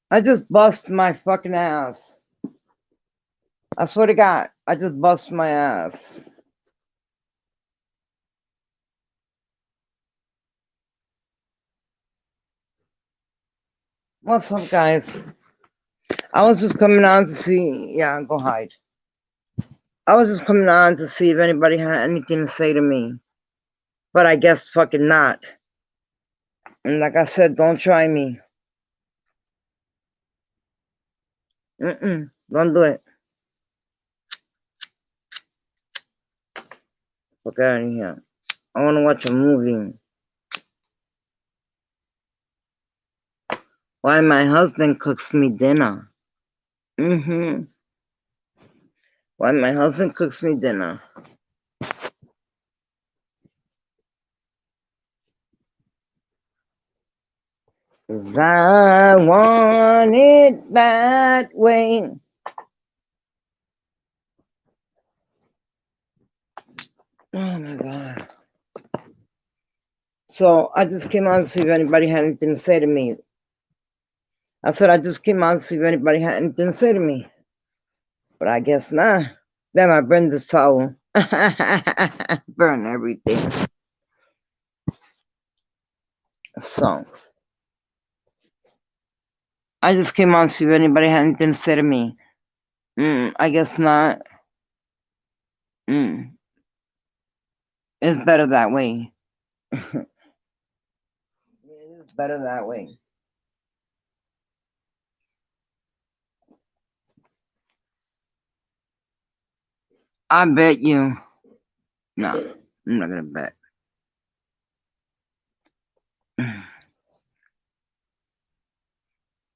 I just bust my fucking ass. I swear to God, I just bust my ass. What's up, guys? I was just coming on to see. Yeah, go hide. I was just coming on to see if anybody had anything to say to me. But I guess fucking not. And like I said, don't try me. Don't do it. Fuck out of here. I want to watch a movie. Why my husband cooks me dinner. Why my husband cooks me dinner. 'Cause I want it that way. Oh my God. So I just came out to see if anybody had anything to say to me. I said I just came out to see if anybody had anything to say to me. But I guess not. Then I burned this towel. Burn everything. So I just came out to see if anybody had anything to say to me. I guess not. It's better that way. It is better that way. I bet you. No, I'm not gonna bet.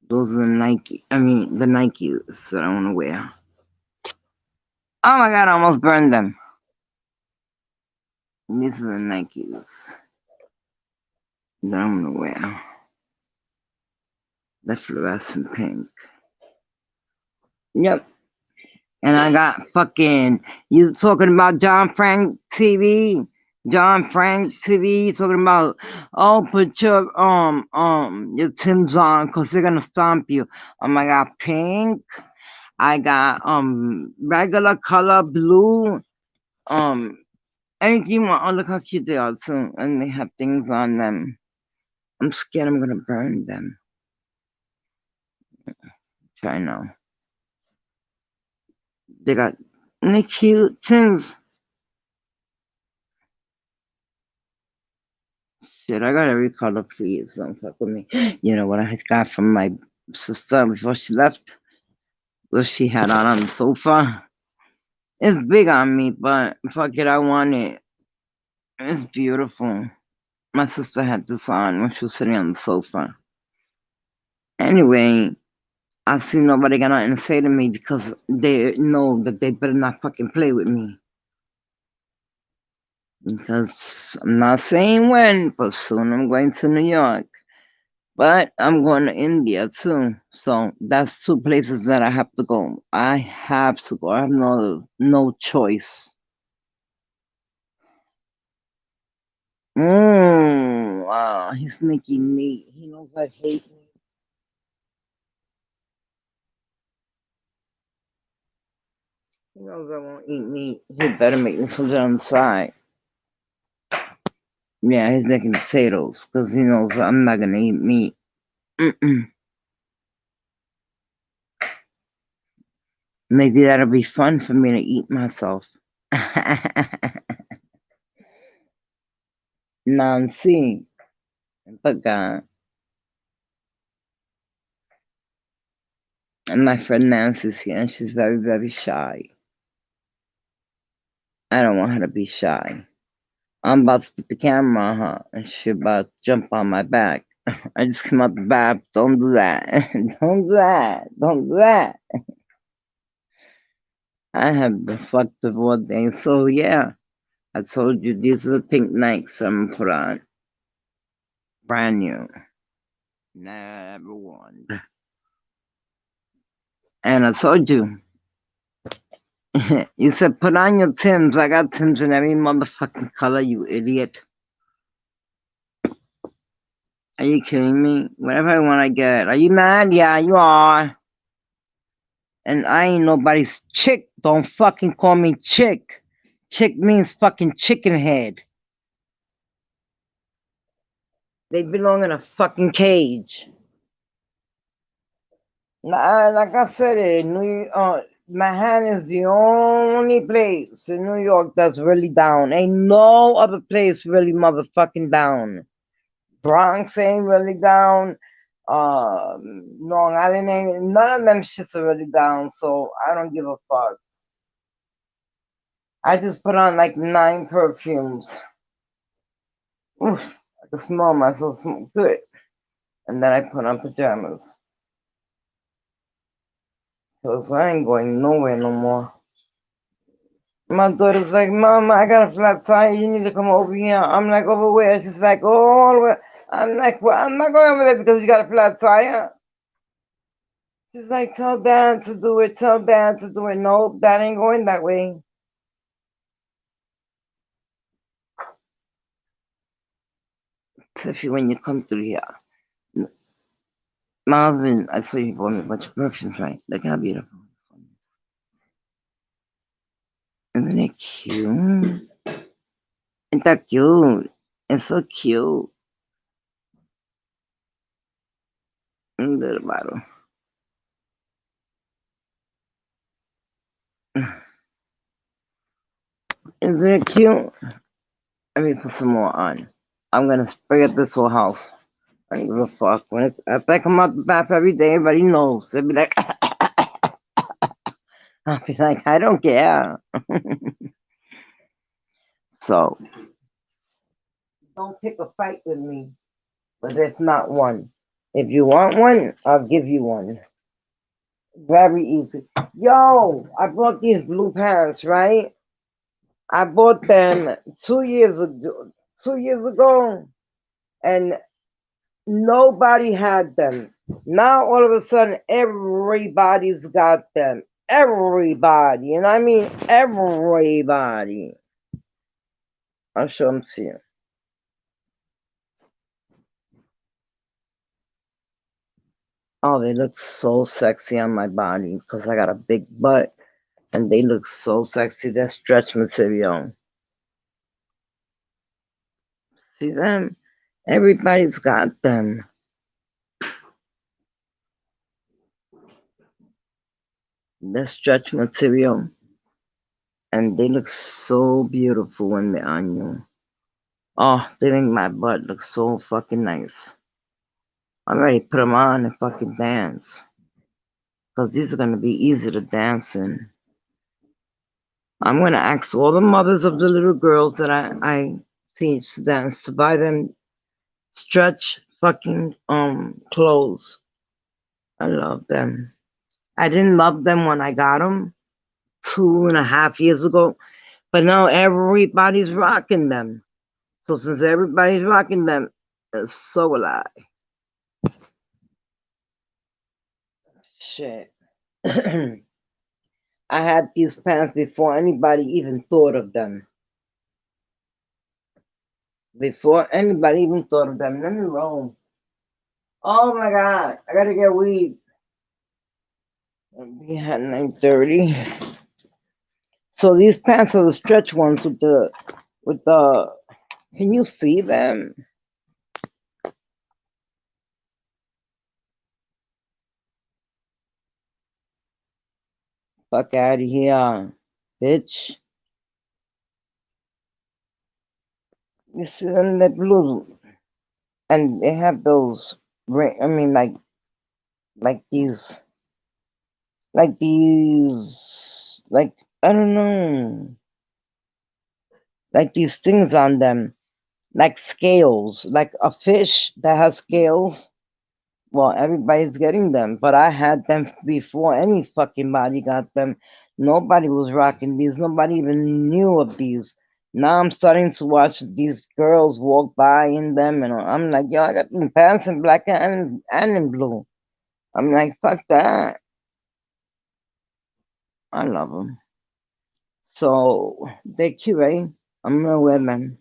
Those are the Nike. I mean, the Nikes that I want to wear. Oh my God! I almost burned them. These are the Nikes that I'm gonna wear. The fluorescent pink. Yep. And I got fucking you talking about John Frank TV. John Frank TV talking about put your Tim's on because they're gonna stomp you. I got pink. I got regular color blue. Anything you want. Oh, look how cute they are too. And they have things on them. I'm scared I'm gonna burn them. Try now. They got they cute Tim's. Shit, I got every color, please. Don't fuck with me. You know what I got from my sister before she left? What she had on the sofa. It's big on me, but fuck it, I want it. It's beautiful. My sister had this on when she was sitting on the sofa. Anyway, I see nobody got nothing to say to me because they know that they better not fucking play with me. Because I'm not saying when, but soon I'm going to New York. But I'm going to India too. So that's two places that I have to go. I have to go. I have no choice. Wow, he's making meat. He knows I hate meat. He knows I won't eat meat. He better make me something on the side. Yeah, he's making potatoes because he knows I'm not gonna eat meat. Maybe that'll be fun for me to eat myself. Nancy, but and my friend Nancy's here, and she's very, very shy. I don't want her to be shy. I'm about to put the camera on her, and she about to jump on my back. I just came out the bath. Don't do that. Don't do that. Don't do that. I have been fucked before day. So yeah, I told you these are the pink Nikes I'm gonna put on. Brand new. Never worn. And I told you. You said put on your Tims. I got Tims in every motherfucking color, you idiot. Are you kidding me? Whatever I want, I get. Are you mad? Yeah, you are. And I ain't nobody's chick. Don't fucking call me chick. Chick means fucking chicken head. They belong in a fucking cage. Like I said, Manhattan is the only place in New York that's really down. Ain't no other place really motherfucking down. Bronx ain't really down. Long Island ain't. None of them shits are really down. So I don't give a fuck. I just put on like 9 perfumes. Oof, I can smell myself good. And then I put on pajamas. Cause I ain't going nowhere no more. My daughter's like, Mom, I got a flat tire. You need to come over here. I'm like, over where? She's like, all the way. I'm like, well, I'm not going over there because you got a flat tire. She's like, tell Dad to do it. Tell Dad to do it. Nope, Dad ain't going that way. Tiffy, when you come through here, my husband, I saw you bought me a bunch of perfumes, right? Look how beautiful this one is. Isn't it cute? Isn't that cute? It's so cute. Little bottle. Isn't it cute? Let me put some more on. I'm gonna spray up this whole house. I don't give a fuck. When it's after I come out the bath every day, everybody knows. They'll be like, I'll be like, I don't care. So don't pick a fight with me, but there's not one. If you want one, I'll give you one. Very easy. Yo, I bought these blue pants, right? I bought them 2 years ago. 2 years ago, and nobody had them. Now all of a sudden, everybody's got them. Everybody, and I mean everybody. I'll show them to you. Oh, they look so sexy on my body because I got a big butt, and they look so sexy. They're stretch material. See them? Everybody's got them. They're stretch material, and they look so beautiful when they're on you. Oh, they make my butt look so fucking nice. I'm ready to put them on and fucking dance. Because these are going to be easy to dance in. I'm going to ask all the mothers of the little girls that I teach to dance to buy them stretch fucking clothes. I love them. I didn't love them when I got them 2.5 years ago, but now everybody's rocking them. So since everybody's rocking them, so will I. Shit. I had these pants before anybody even thought of them. Before anybody even thought of them. Let me roll. Oh my god, I gotta get weed. We had 9:30. So these pants are the stretch ones with the. Can you see them? Fuck out of here, bitch. You see them? They're blue, and they have those. I mean, like these, like I don't know, like these things on them, like scales, like a fish that has scales. Well, everybody's getting them, but I had them before any fucking body got them. Nobody was rocking these. Nobody even knew of these. Now I'm starting to watch these girls walk by in them, and I'm like, yo, I got them pants in black and in blue. I'm like, fuck that. I love them. So they're cute, right? I'm gonna wear them.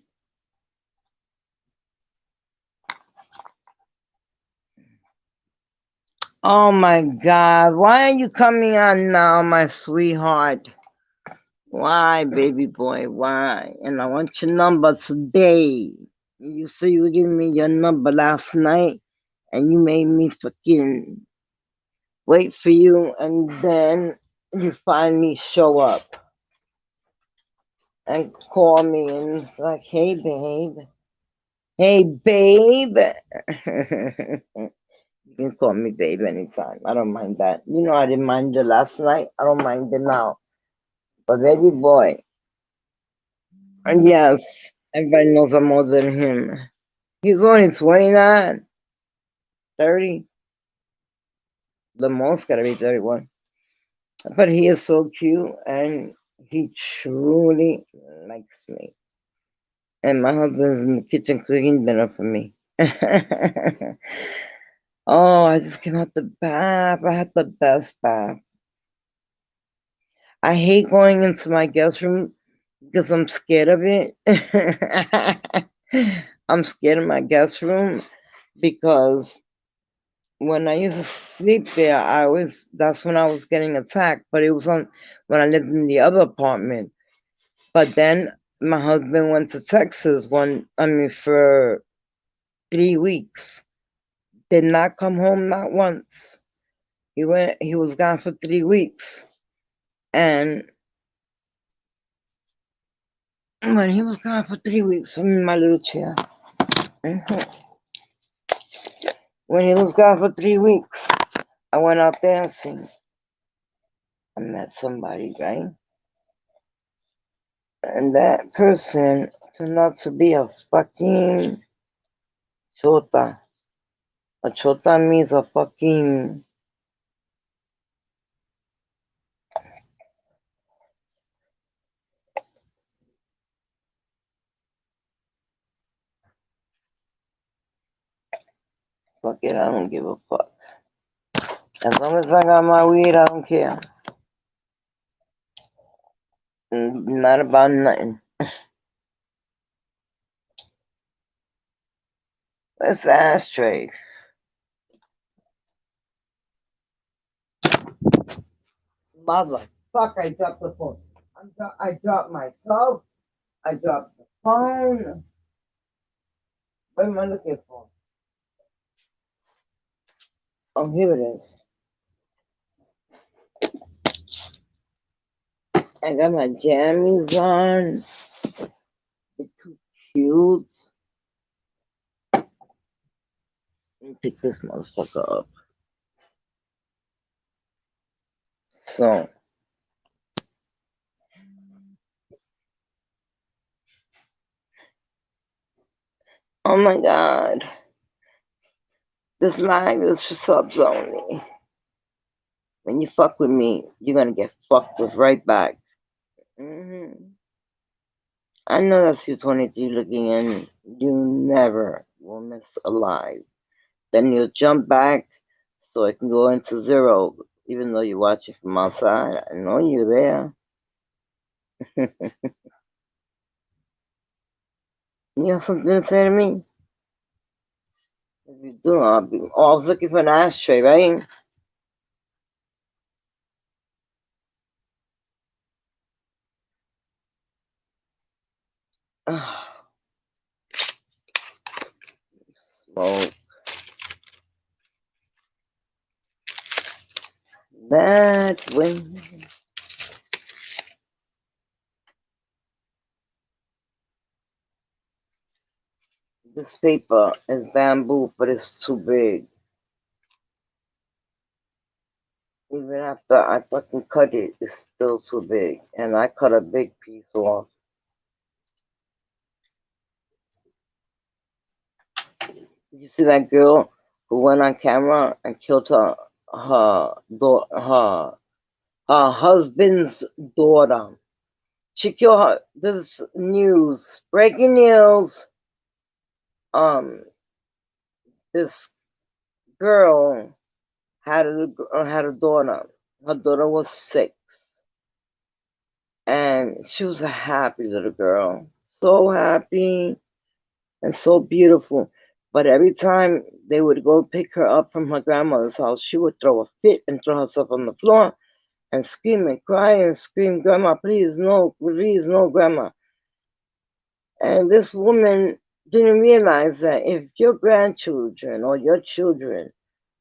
Oh my God, why are you coming on now, my sweetheart? Why, baby boy? Why? And I want your number today. You said you were giving me your number last night, and you made me fucking wait for you, and then you finally show up and call me, and it's like, hey, babe. Hey, babe. You can call me babe anytime. I don't mind that. You know, I didn't mind it last night. I don't mind it now. But baby boy, and yes, everybody knows I'm older than him. He's only 29, 30. The most gotta be 31. But he is so cute and he truly likes me. And my husband's in the kitchen cooking dinner for me. Oh, I just came out the bath. I had the best bath. I hate going into my guest room because I'm scared of it. I'm scared of my guest room because when I used to sleep there, that's when I was getting attacked, but it was on when I lived in the other apartment. But then my husband went to Texas for 3 weeks. Did not come home not once. He was gone for 3 weeks. And when he was gone for 3 weeks, I'm in my little chair. Mhm. When he was gone for 3 weeks, I went out dancing. I met somebody, right? And that person turned out to be a fucking chota. A chota means a fucking. Fuck it, I don't give a fuck. As long as I got my weed, I don't care. Not about nothing. Where's the ashtray? Motherfuck, I dropped the phone. I dropped myself. I dropped the phone. What am I looking for? Oh, here it is. I got my jammies on. It's too cute. Let me pick this motherfucker up. So, oh my god. This live is for subs only. When you fuck with me, you're gonna get fucked with right back. I know that's you 23 looking in. You never will miss a live. Then you'll jump back so it can go into zero, even though you watch it from outside. I know you're there. You have something to say to me? If you do, I'll be. Oh, I was looking for an ashtray, right? Smoke. That wind. This paper is bamboo, but it's too big. Even after I fucking cut it, it's still too big. And I cut a big piece off. Did you see that girl who went on camera and killed her husband's daughter? She killed her. This news, breaking news. Um, this girl had a daughter. Her daughter was 6, and she was a happy little girl, so happy and so beautiful. But every time they would go pick her up from her grandmother's house, she would throw a fit and throw herself on the floor and scream and cry and scream, "Grandma, please no, Grandma." And this woman didn't realize that if your grandchildren or your children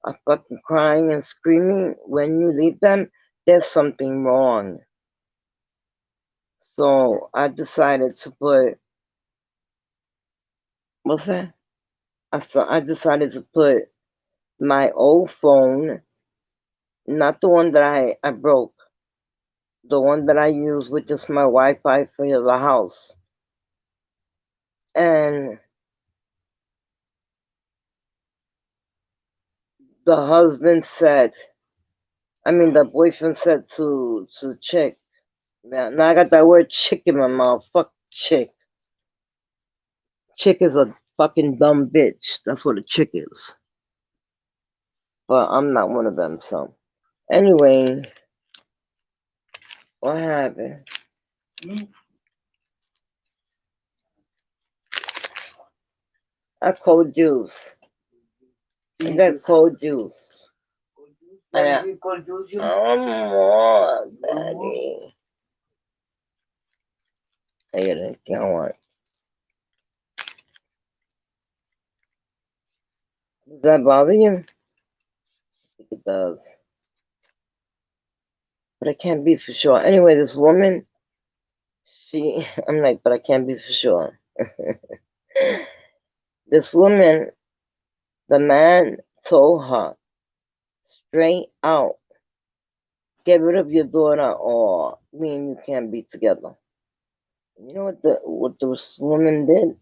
are fucking crying and screaming when you leave them, there's something wrong. So I decided to put, what's that? I decided to put my old phone, not the one that I broke, the one that I use with just my Wi-Fi for the house. And the husband said, the boyfriend said to chick. Now I got that word chick in my mouth. Fuck chick. Chick is a fucking dumb bitch. That's what a chick is. But I'm not one of them, so. Anyway, what happened? I cold juice. I got cold juice. Oh, daddy. I gotta get one. Does that bother you? I think it does. But I can't be for sure. Anyway, this woman, I'm like, but I can't be for sure. This woman, the man told her straight out, get rid of your daughter or me and you can't be together. You know what this woman did?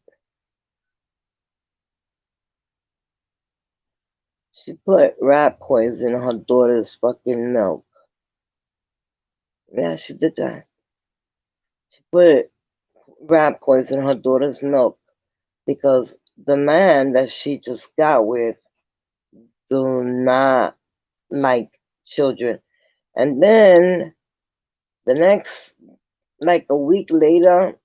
She put rat poison in her daughter's fucking milk. Yeah, she did that. She put rat poison in her daughter's milk because the man that she just got with do not like children. And then the next, like a week later,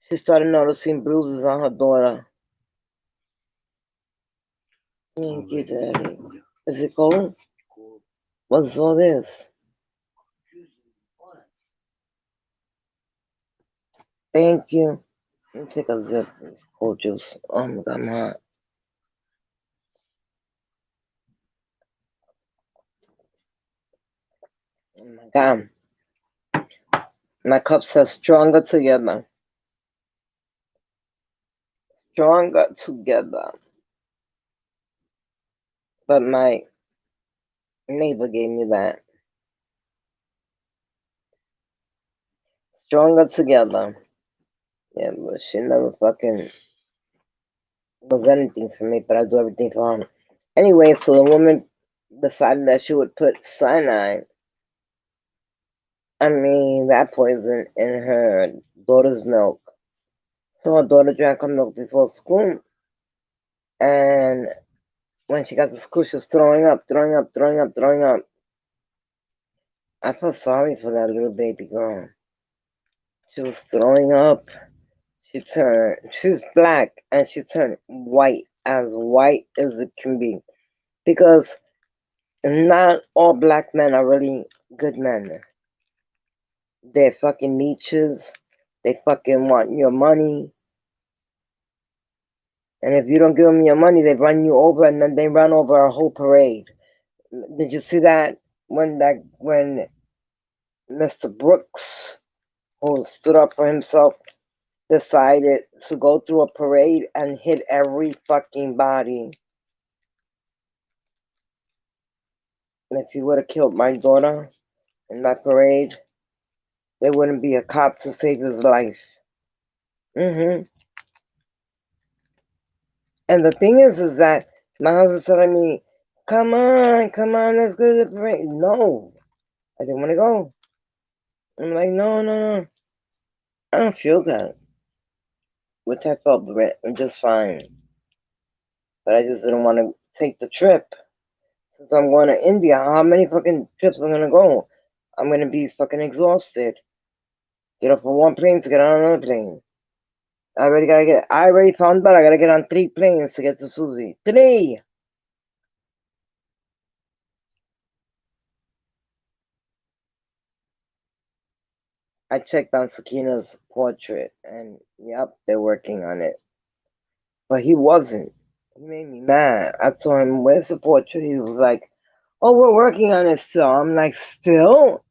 she started noticing bruises on her daughter. Thank you, Daddy. Is it cold? What's all this? Thank you. Let me take a sip of this cold juice. Oh my god, I'm hot. Oh my god. My cup says stronger together. Stronger together. But my neighbor gave me that. Stronger together. Yeah, but she never fucking does anything for me, but I do everything for her. Anyway, so the woman decided that she would put cyanide, that poison, in her daughter's milk. So her daughter drank her milk before school, and when she got to school, she was throwing up, throwing up, throwing up, throwing up. I felt sorry for that little baby girl. She was throwing up. She was black, and she turned white as it can be. Because not all black men are really good men. They're fucking leeches. They fucking want your money. And if you don't give them your money, they run you over, and then they run over a whole parade. Did you see that when Mr. Brooks, who stood up for himself, decided to go through a parade and hit every fucking body? And if he would have killed my daughter in that parade, there wouldn't be a cop to save his life. And the thing is that my husband said to me, come on, let's go to the parade. No, I didn't want to go. I'm like, no. I don't feel good. Which I felt just fine. But I just didn't want to take the trip. Since I'm going to India, how many fucking trips am I going to go? I'm going to be fucking exhausted. Get off of one plane to get on another plane. I already found out I gotta get on 3 planes to get to Susie. 3! I checked on Sakina's portrait, and yep, they're working on it. But he wasn't. He made me mad. I told him, "Where's the portrait?" He was like, "Oh, we're working on it still." I'm like, "Still?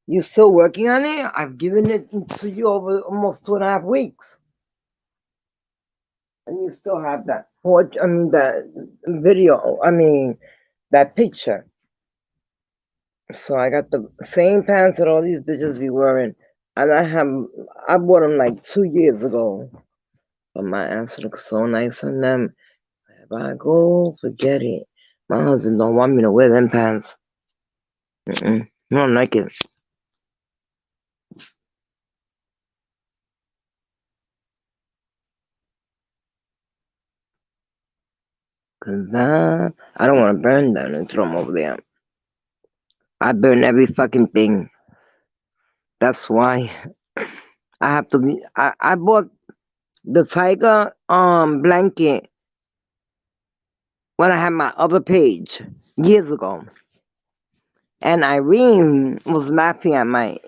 You still working on it? I've given it to you over almost 2.5 weeks, and you still have that portrait. I mean, that video. I mean, that picture." So I got the same pants that all these bitches be wearing, and I bought them like 2 years ago. But my ass looks so nice in them. If I go, forget it. My husband don't want me to wear them pants. I don't like it. Cause I don't want to burn them and throw them over there. I burn every fucking thing. That's why I have to be. I bought the tiger blanket when I had my other page years ago. And Irene was laughing at my.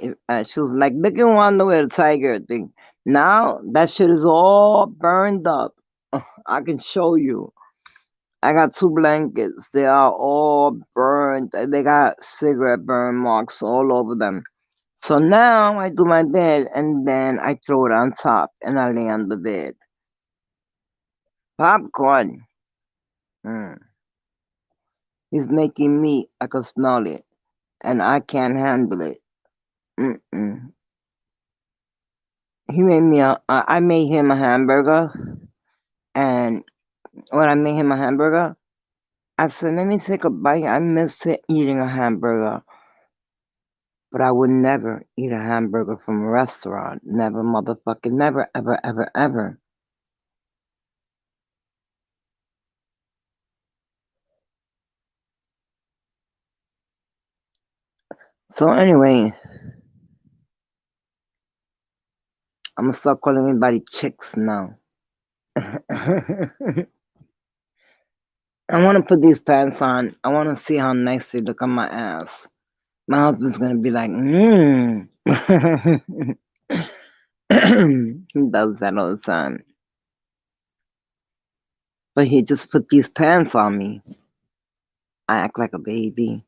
She was like, "Look, you want to wear the tiger thing." Now that shit is all burned up. I can show you. I got 2 blankets. They are all burned. They got cigarette burn marks all over them. So now I do my bed and then I throw it on top and I lay on the bed. Popcorn. Mm. He's making meat. I can smell it. And I can't handle it. Mm-mm. He made me I made him a hamburger. And when I made him a hamburger, I said, let me take a bite. I miss eating a hamburger. But I would never eat a hamburger from a restaurant. Never, motherfucking never, ever, ever, ever. So anyway, I'm gonna start calling everybody chicks now. I want to put these pants on. I want to see how nice they look on my ass. My husband's gonna be like, he does that all the time. But he just put these pants on me. I act like a baby.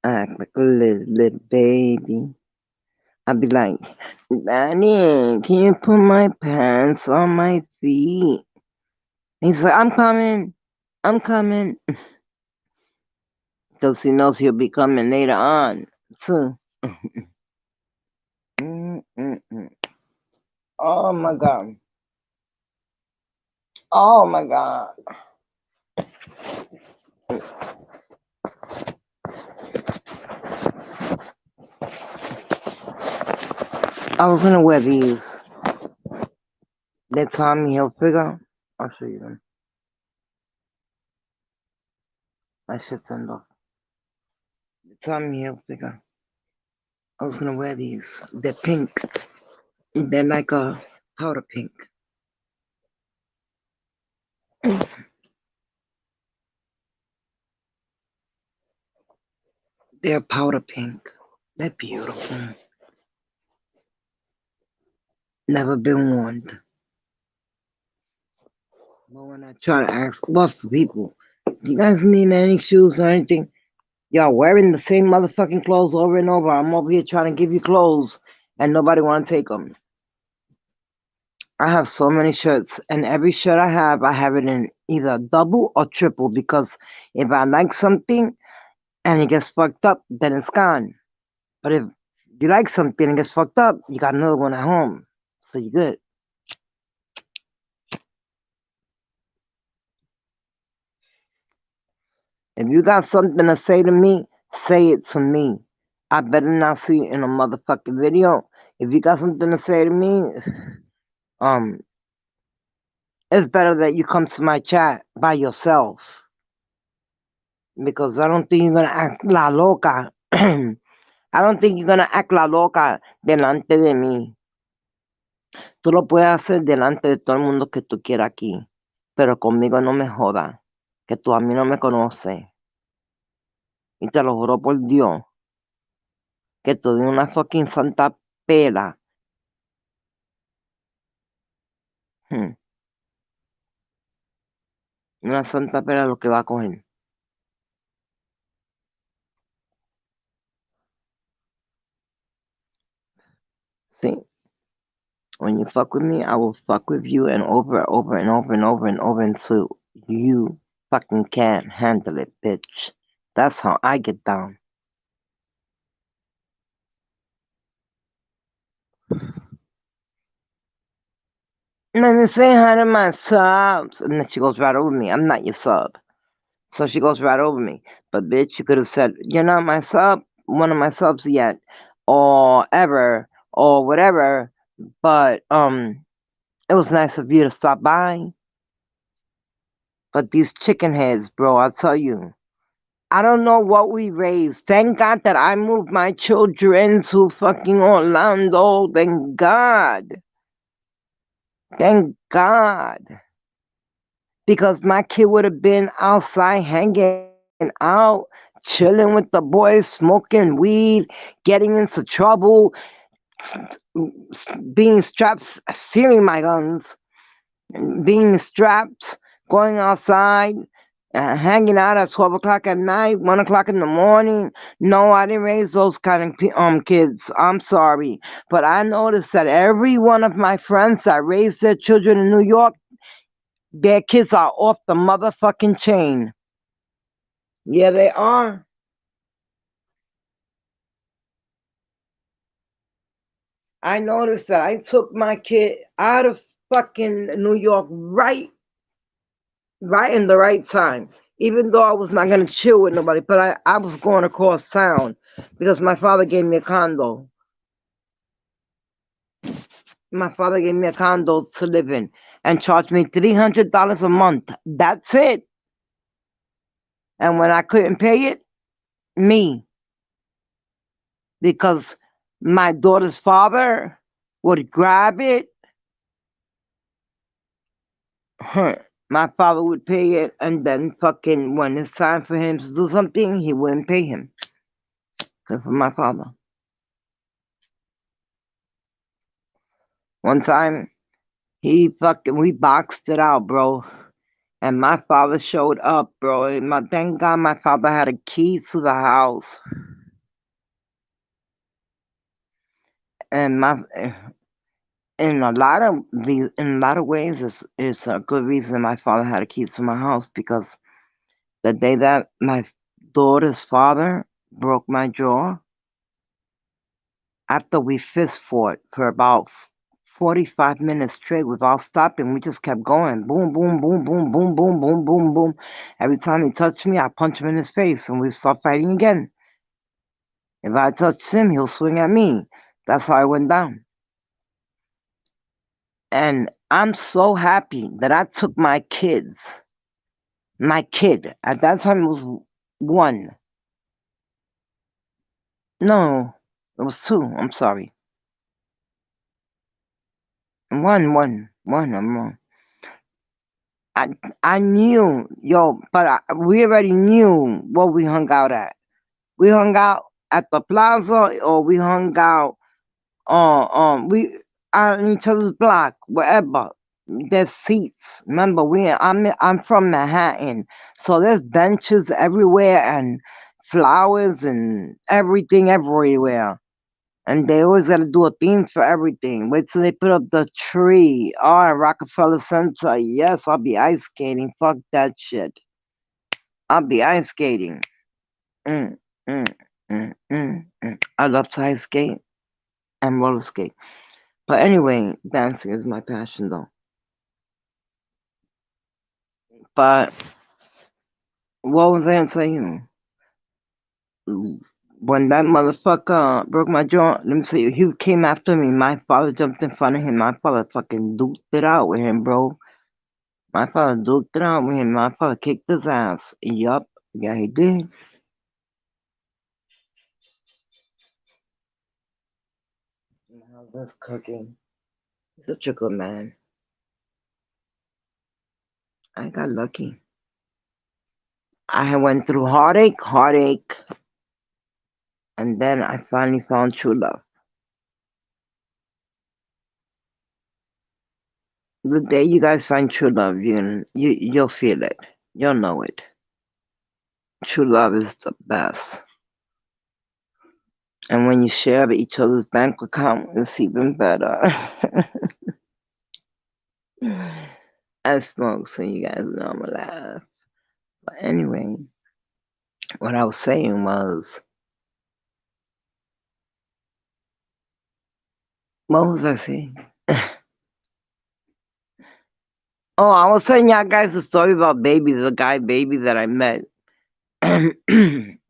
I act like a little baby. I'd be like, Daddy, can you put my pants on my feet? He's like, I'm coming. I'm coming. Because he knows he'll be coming later on, too. Mm-mm-mm. Oh my God. Oh my God. I was gonna wear these. They're Tommy Hilfiger. I'll show you them. My shit's turned off. The Tommy Hilfiger. I was gonna wear these. They're pink. They're like a powder pink. They're powder pink. They're beautiful. Never been worn. But when I try to ask lots of people, you guys need any shoes or anything? Y'all wearing the same motherfucking clothes over and over. I'm over here trying to give you clothes and nobody want to take them. I have so many shirts, and every shirt I have it in either double or triple because if I like something and it gets fucked up, then it's gone. But if you like something and it gets fucked up, you got another one at home. So you're good. If you got something to say to me, say it to me. I better not see it in a motherfucking video. If you got something to say to me, um, it's better that you come to my chat by yourself because I don't think you're gonna act la loca. I don't think you're gonna act la loca delante de mí. Tú lo puedes hacer delante de todo el mundo que tú quieras aquí, pero conmigo no me jodas, que tú a mí no me conoces. Y te lo juro por Dios, que tú de una fucking santa pela. hmm, Una santa pela lo que va a coger. Sí. When you fuck with me, I will fuck with you and over and over and over and over until you fucking can't handle it, bitch. That's how I get down. Let me say hi to my subs. And then she goes right over me. I'm not your sub. So she goes right over me. But bitch, you could have said, you're not my sub, one of my subs yet, or ever, or whatever. But it was nice of you to stop by. But these chicken heads, bro, I'll tell you. I don't know what we raised. Thank God that I moved my children to fucking Orlando. Thank God. Thank God. Because my kid would have been outside hanging out, chilling with the boys, smoking weed, getting into trouble, being strapped, stealing my guns, being strapped, going outside, hanging out at 12 o'clock at night, 1 o'clock in the morning. No, I didn't raise those kind of kids. I'm sorry. But I noticed that every one of my friends that raised their children in New York, their kids are off the motherfucking chain. Yeah, they are. I noticed that I took my kid out of fucking New York right in the right time. Even though I was not gonna chill with nobody, but I was going across town because my father gave me a condo. My father gave me a condo to live in and charged me $300 a month. That's it. And when I couldn't pay it, me, because my daughter's father would grab it. My father would pay it, and then fucking when it's time for him to do something, he wouldn't pay him. Cause for my father. One time, we boxed it out, bro. And my father showed up, bro. Thank God my father had a key to the house. And in a lot of ways, it's a good reason my father had a key to my house because the day that my daughter's father broke my jaw, after we fist fought for about 45 minutes straight without stopping, we just kept going. Boom, boom, boom, boom, boom, boom, boom, boom, boom. Every time he touched me, I punch him in his face and we start fighting again. If I touch him, he'll swing at me. That's how I went down. And I'm so happy that I took my kids. My kid. At that time it was one. No, it was two. I'm sorry. One. I'm wrong. I I knew, yo, but we already knew what we hung out at. We hung out at the plaza, or we hung out we on each other's block, wherever. There's seats. Remember, I'm from Manhattan, so there's benches everywhere and flowers and everything everywhere. And they always got to do a theme for everything. Wait till they put up the tree. Oh, at Rockefeller Center. Yes, I'll be ice skating. Fuck that shit. I'll be ice skating. Mm, mm, I love to ice skate and roller skate. But anyway, dancing is my passion though. But what was I gonna tell you? When that motherfucker broke my jaw, let me tell you, he came after me. My father jumped in front of him. My father fucking duked it out with him, bro. My father duked it out with him. My father kicked his ass. Yup. Yeah, he did. How's this cooking? Such a good man. I got lucky. I went through heartache, and then I finally found true love. The day you guys find true love, you'll feel it. You'll know it. True love is the best. And when you share each other's bank account, it's even better. I smoke, so you guys know I'm gonna laugh. But anyway, what I was saying was, what was I saying? Oh, I was telling y'all guys a story about Baby, the guy Baby that I met. I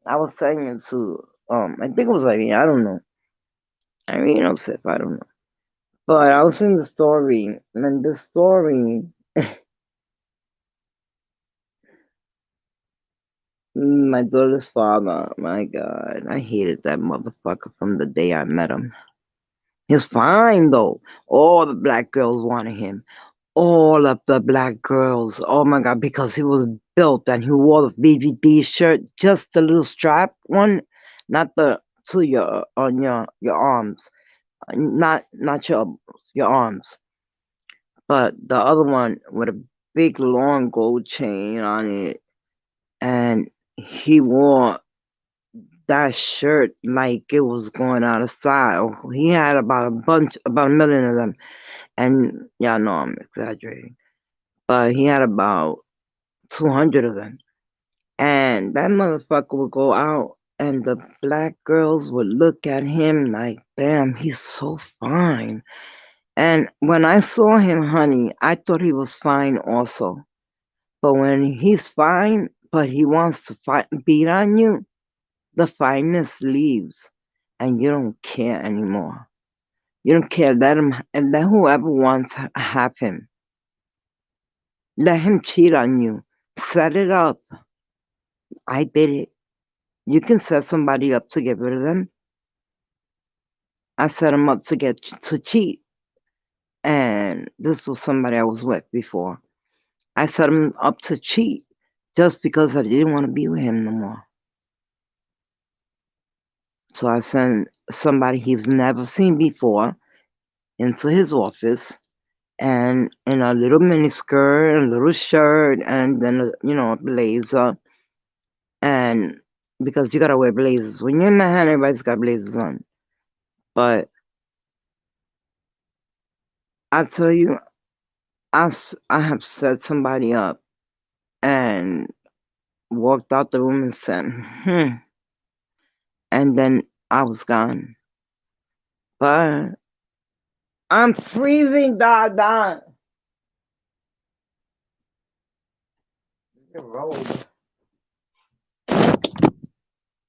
was saying it to, I think it was Irene, I don't know. Irene or Sif, I don't know. But I was in the story, and the story, my daughter's father, my God, I hated that motherfucker from the day I met him. He was fine though. All the black girls wanted him. All of the black girls. Oh my God, because he was built and he wore the BVD shirt, just the little strap one, not the to your on your arms, not your arms, but the other one with a big long gold chain on it, and he wore that shirt like it was going out of style. He had about a million of them, and y'all know I'm exaggerating, but he had about 200 of them. And that motherfucker would go out, and the black girls would look at him like, damn, he's so fine. And when I saw him, honey, I thought he was fine also. But when he's fine, but he wants to beat on you, the fineness leaves, and you don't care anymore. You don't care. Let him, and let whoever wants have him. Let him cheat on you. Set it up. I did it. You can set somebody up to get rid of them. I set him up to cheat, and this was somebody I was with before. I set him up to cheat just because I didn't want to be with him no more. So I sent somebody he's never seen before into his office, and in a little mini skirt, a little shirt, and then a blazer. And because you gotta wear blazers when you're in Manhattan, everybody's got blazers on. But I tell you, I have set somebody up and walked out the room and said, and then I was gone. But I'm freezing, Dada. The road.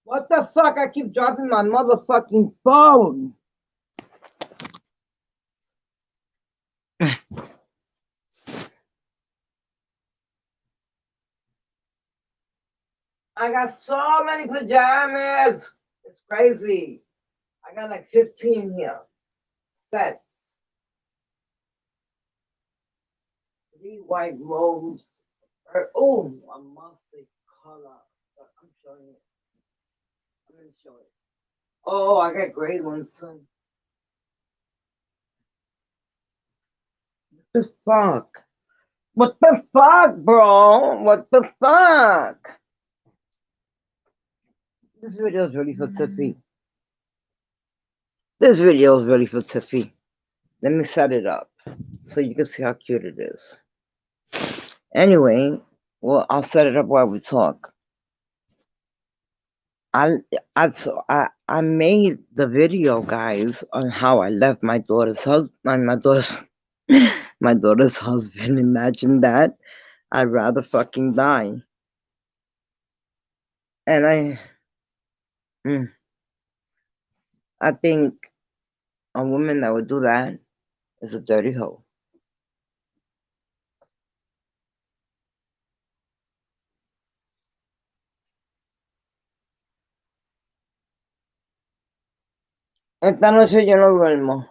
What the fuck? I keep dropping my motherfucking phone. I got so many pajamas. It's crazy. I got like 15 here. Sets. 3 white robes. Oh, a mustard color. I'm showing it. I'm gonna show it. Oh, I got gray ones soon. What the fuck? What the fuck, bro? What the fuck? This video is really for Tiffy. This video is really for Tiffy. Let me set it up so you can see how cute it is. Anyway, well, I'll set it up while we talk. I made the video, guys, on how I left my daughter's husband. My daughter's husband. Imagine that. I'd rather fucking die. And I think a woman that would do that is a dirty hoe. Esta noche yo no duermo.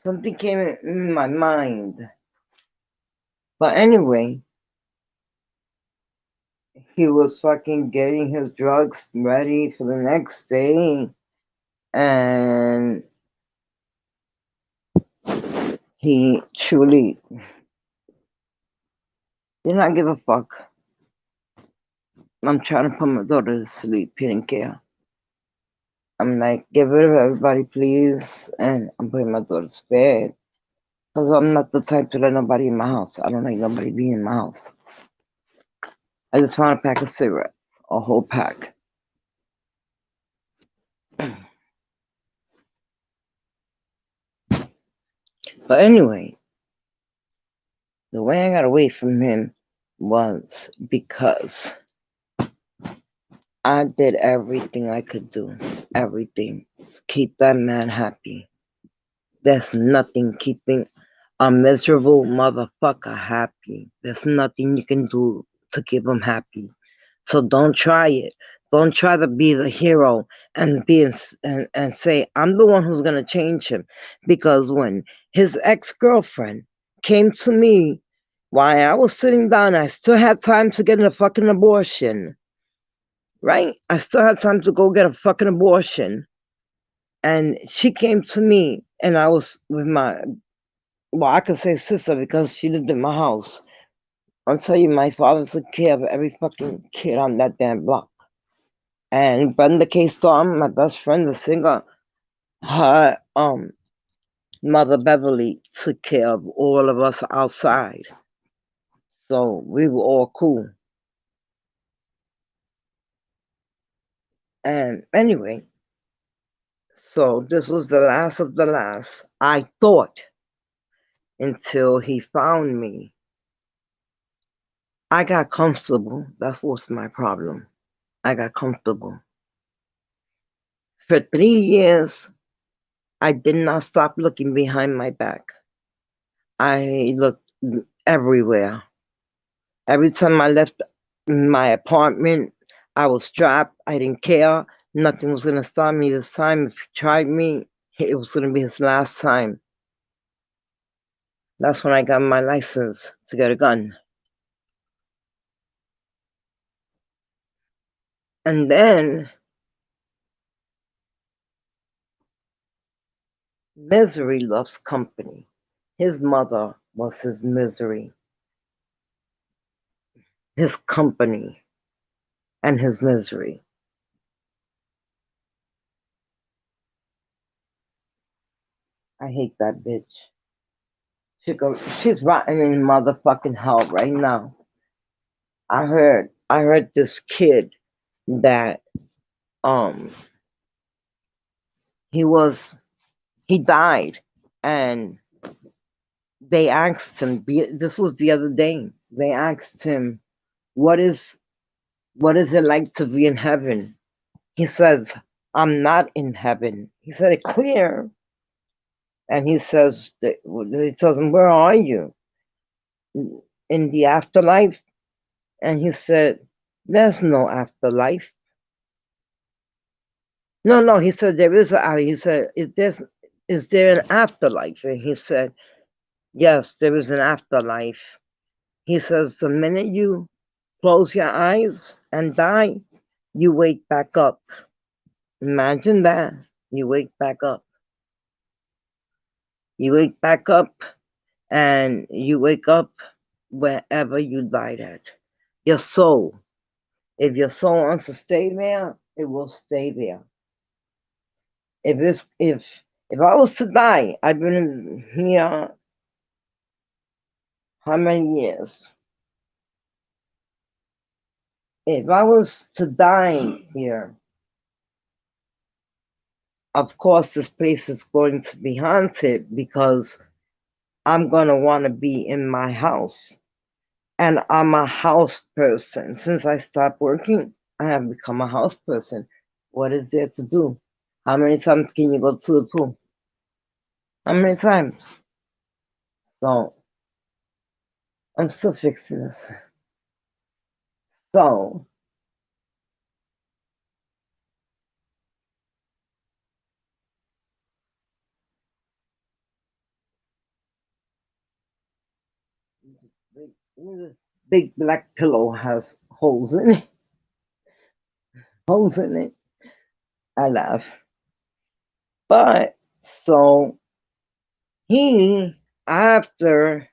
Something came in my mind. But anyway, he was fucking getting his drugs ready for the next day, and he truly did not give a fuck. I'm trying to put my daughter to sleep. He didn't care. I'm like, get rid of everybody, please. And I'm putting my daughter to bed. Because I'm not the type to let nobody in my house. I don't like nobody being in my house. I just found a pack of cigarettes, a whole pack. But anyway, the way I got away from him was because I did everything I could do. Everything. To keep that man happy. There's nothing keeping a miserable motherfucker happy. There's nothing you can do to keep him happy. So don't try it. Don't try to be the hero and and say I'm the one who's gonna change him. Because when his ex-girlfriend came to me while I was sitting down, I still had time to get a fucking abortion. Right? I still had time to go get a fucking abortion. And she came to me and I was with my, well, I could say sister because she lived in my house. I'll tell you, my father took care of every fucking kid on that damn block. And Brenda K. Storm, my best friend, the singer, her mother Beverly took care of all of us outside. So we were all cool. And anyway, so this was the last of the last, I thought, until he found me. I got comfortable. That was my problem. I got comfortable. For 3 years, I did not stop looking behind my back. I looked everywhere. Every time I left my apartment, I was strapped. I didn't care. Nothing was going to stop me this time. If he tried me, it was going to be his last time. That's when I got my license to get a gun. And then misery loves company. His mother was his misery, his company, and his misery. I hate that bitch. She's rotten in motherfucking hell right now. I heard this kid that um he was he died, and they asked him, this was the other day, they asked him, what is what is it like to be in heaven? He says, I'm not in heaven. He said it clear. And he says, he tells him, where are you? In the afterlife? And he said, there's no afterlife. No, no, he said, there is a, he said, is there an afterlife? And he said, yes, there is an afterlife. He says, the minute you close your eyes and die, you wake back up. Imagine that. You wake back up. You wake back up, and you wake up wherever you died at. Your soul. If your soul wants to stay there, it will stay there. If I was to die, I've been here how many years? If I was to die here, of course this place is going to be haunted because I'm gonna want to be in my house. And I'm a house person. Since I stopped working, I have become a house person. What is there to do? How many times can you go to the pool? How many times? So I'm still fixing this. So This big black pillow has holes in it. Holes in it. I laugh. But so he, after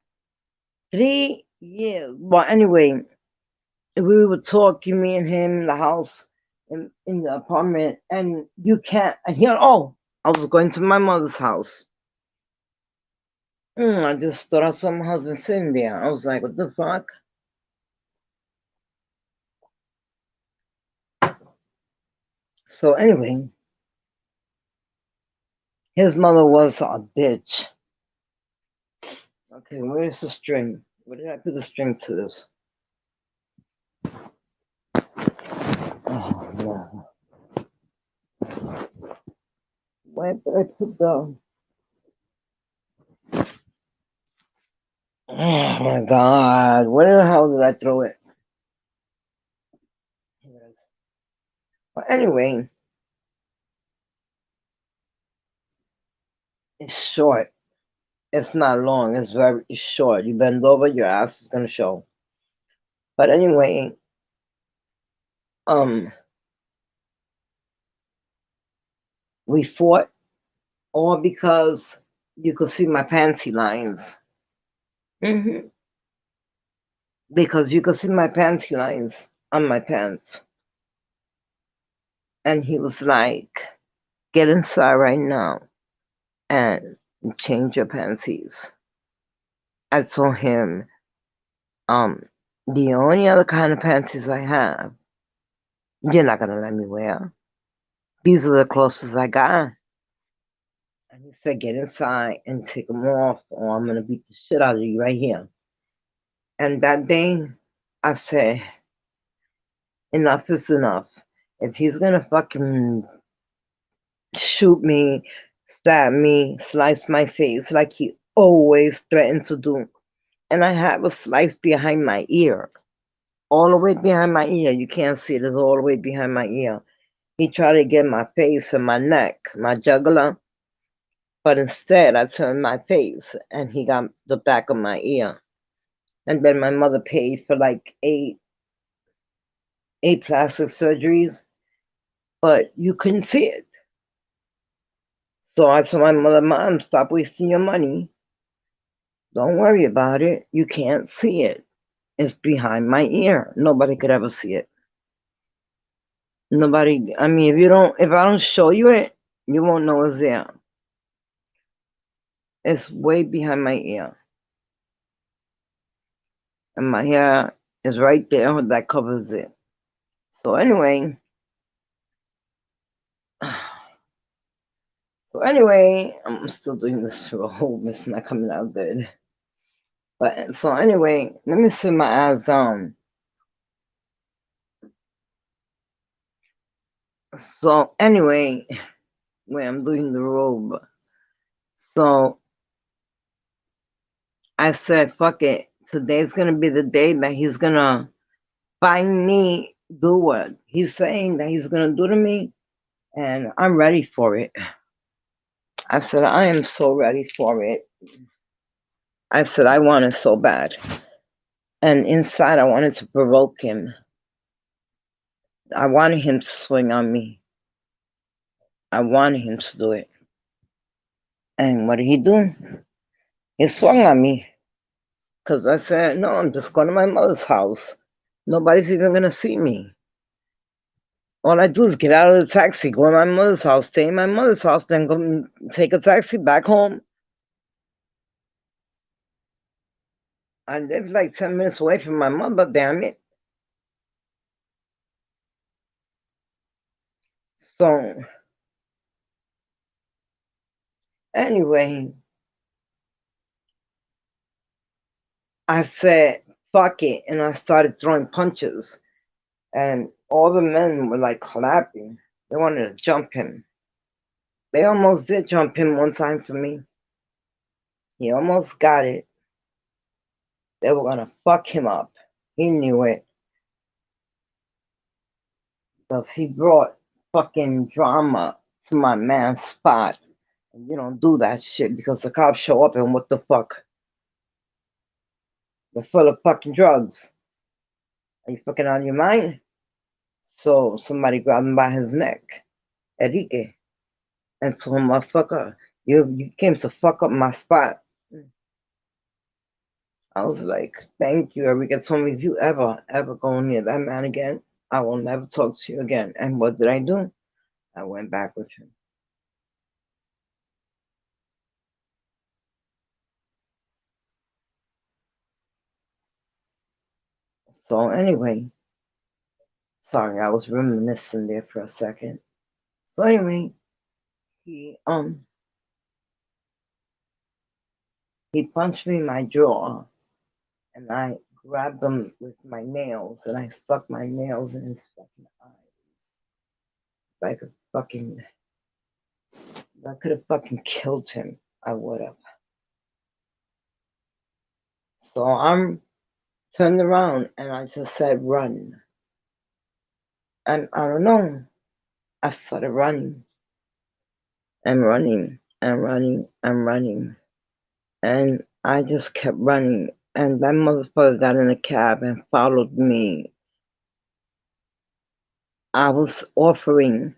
3 years, well, anyway, we were talking, me and him in the house, in the apartment, and you can't hear. Oh, I was going to my mother's house. I just thought I saw my husband sitting there. I was like, what the fuck? So anyway, his mother was a bitch. Okay, where's the string? Where did I put the string to this? Oh no. Where did I put the? Oh my god! Where the hell did I throw it? Here it is. But anyway, it's short. It's not long. It's very short. You bend over, your ass is gonna show. But anyway, um, we fought all because you could see my panty lines. hmm Because you could see my panty lines on my pants. And he was like, get inside right now and change your panties. I told him, um, the only other kind of panties I have, you're not gonna let me wear. These are the closest I got. And he said, get inside and take them off, or I'm gonna beat the shit out of you right here. And that day, I said, enough is enough. If he's gonna fucking shoot me, stab me, slice my face like he always threatens to do. And I have a slice behind my ear, all the way behind my ear. You can't see it, it's all the way behind my ear. He tried to get my face and my neck, my jugular, but instead I turned my face and he got the back of my ear. And then my mother paid for like eight plastic surgeries, but you couldn't see it. So I told my mother, Mom, stop wasting your money. Don't worry about it. You can't see it. It's behind my ear. Nobody could ever see it. Nobody, I mean, if I don't show you it, you won't know it's there. It's way behind my ear. And my hair is right there that covers it. So anyway, I'm still doing this robe. It's not coming out good. But so anyway, let me sit my ass down. So anyway, when I'm doing the robe, so I said, fuck it. Today's gonna be the day that he's gonna find me, do what he's saying that he's gonna do to me, and I'm ready for it. I said, I am so ready for it. I said, I want it so bad. And inside, I wanted to provoke him. I wanted him to swing on me. I wanted him to do it. And what did he do? He swung on me. Because I said, no, I'm just going to my mother's house. Nobody's even going to see me. All I do is get out of the taxi, go to my mother's house, stay in my mother's house, then go take a taxi back home. I live like 10 minutes away from my mother, damn it. So, anyway, I said, fuck it, and I started throwing punches. And all the men were like clapping. They wanted to jump him. They almost did jump him one time for me. He almost got it. They were gonna fuck him up. He knew it. Because he brought fucking drama to my man's spot. And you don't do that shit because the cops show up and what the fuck? They're full of fucking drugs. Are you fucking out of your mind? So somebody grabbed him by his neck, Enrique, and told him, motherfucker, you came to fuck up my spot. I was like, thank you, Enrique. Told me, if you ever go near that man again, I will never talk to you again. And what did I do? I went back with him. So anyway, sorry, I was reminiscing there for a second. So anyway, he he punched me in my jaw, and I grabbed him with my nails, and I stuck my nails in his fucking eyes. Like a fucking, I could have fucking killed him. I would have. So I'm turned around and I just said, run. And I don't know. I started running and running and running and running. And I just kept running. And that motherfucker got in a cab and followed me. I was offering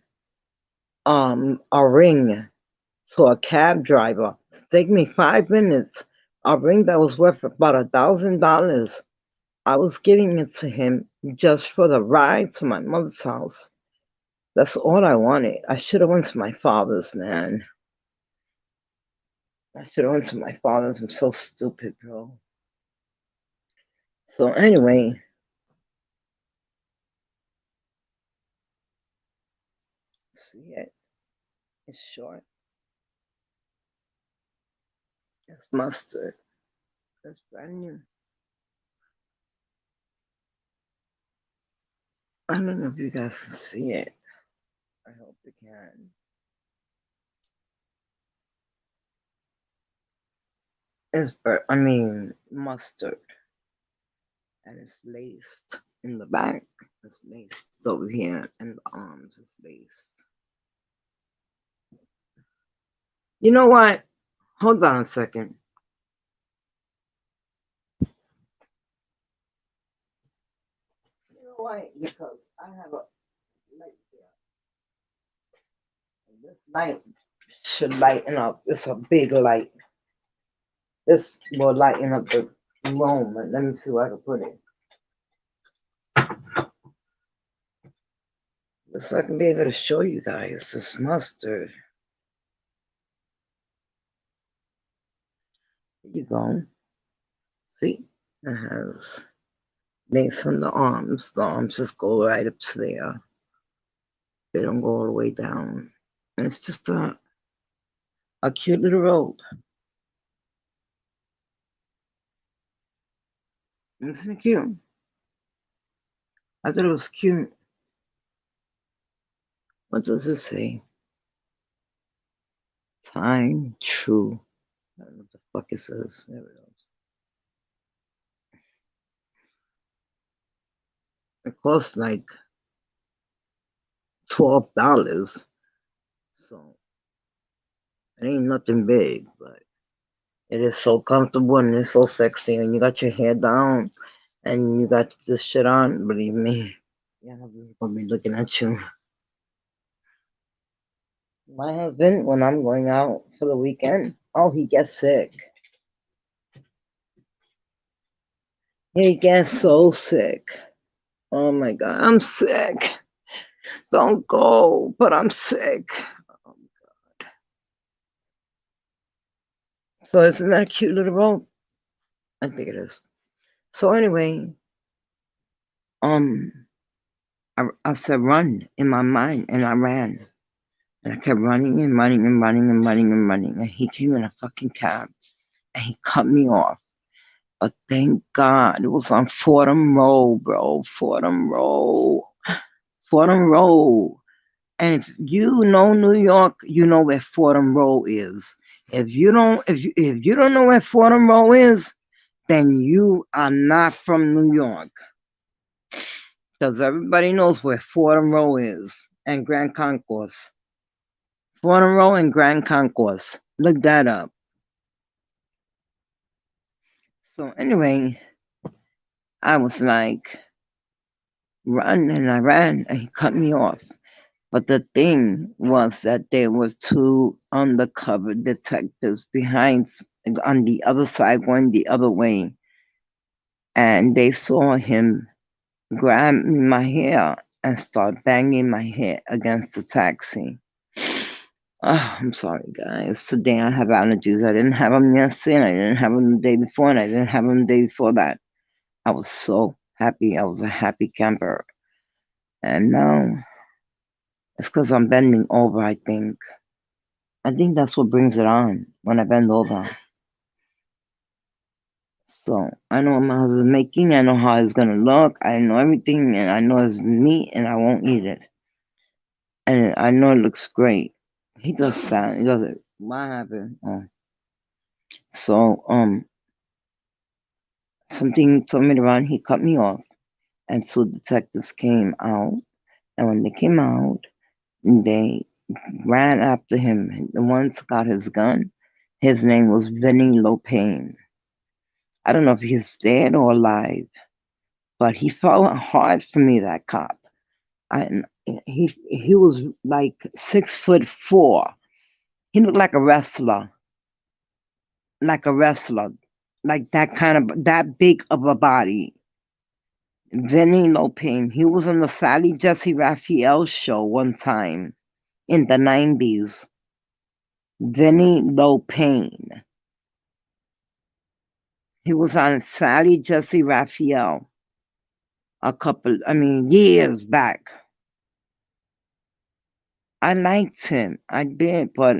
a ring to a cab driver. Take me 5 minutes. A ring that was worth about $1,000. I was giving it to him just for the ride to my mother's house. That's all I wanted. I should have went to my father's, man. I should have went to my father's. I'm so stupid, bro. So anyway, see it. It's short. It's mustard. It's brand new. I don't know if you guys can see it. I hope you can. It's mustard, and it's laced in the back. It's laced over here, and the arms is laced. You know what? Hold on a second. You know why? Because I have a light there. And this light should lighten up. It's a big light. This will lighten up the room. Let me see where I can put it. So I can be able to show you guys this mustard. There you go. See? It has lace on the arms. The arms just go right up to there. They don't go all the way down. And it's just a cute little robe. Isn't it cute? I thought it was cute. What does it say? Time true. I don't know what the fuck it says. There it goes. It costs like $12. So it ain't nothing big, but it is so comfortable and it's so sexy. And you got your hair down and you got this shit on. Believe me, yeah, I'm just gonna be looking at you. My husband, when I'm going out for the weekend, oh, he gets sick. He gets so sick. Oh my God, I'm sick. Don't go, but I'm sick. Oh, God. So isn't that a cute little robe? I think it is. So anyway, um, I said run in my mind, and I ran, and I kept running and running and running and running and running, and he came in a fucking cab, and he cut me off. But thank God it was on Fordham Road, bro. Fordham Road. Fordham Road. And if you know New York, you know where Fordham Road is. If you don't know where Fordham Road is, then you are not from New York. Because everybody knows where Fordham Road is and Grand Concourse. Fordham Road and Grand Concourse. Look that up. So anyway, I was like, run, and I ran, and he cut me off. But the thing was that there was two undercover detectives behind on the other side, going the other way, and they saw him grab my hair and start banging my head against the taxi. I'm sorry, guys. Today I have allergies. I didn't have them yesterday, and I didn't have them the day before, and I didn't have them the day before that. I was so happy. I was a happy camper. And now it's because I'm bending over, I think. I think that's what brings it on when I bend over. So I know what my husband's making. I know how it's going to look. I know everything, and I know it's meat, and I won't eat it. And I know it looks great. He does sound. He does it. What happened? Oh. So, something told me to run. He cut me off. And two detectives came out. And when they came out, they ran after him. The one took out his gun. His name was Vinny Lopane. I don't know if he's dead or alive, but he fought hard for me, that cop. I, he was like 6'4". He looked like a wrestler, like that big of a body. Vinny Lopane. He was on the Sally Jesse Raphael show one time in the 90s. Vinny Lopane. He was on Sally Jesse Raphael years back. I liked him. I did, but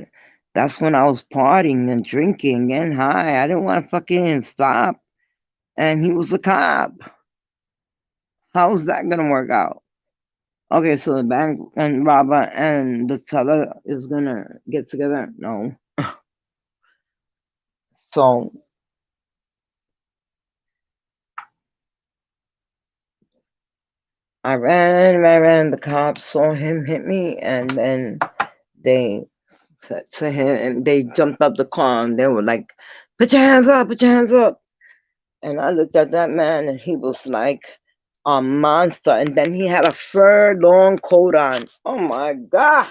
that's when I was partying and drinking and high. I didn't want to fucking stop. And he was a cop. How's that gonna work out? Okay, so the bank and robber and the teller is gonna get together? No. So I ran. The cops saw him hit me, and then they said to him, and they jumped up the car, and they were like, "Put your hands up! Put your hands up!" And I looked at that man, and he was like a monster. And then he had a fur long coat on. Oh my God.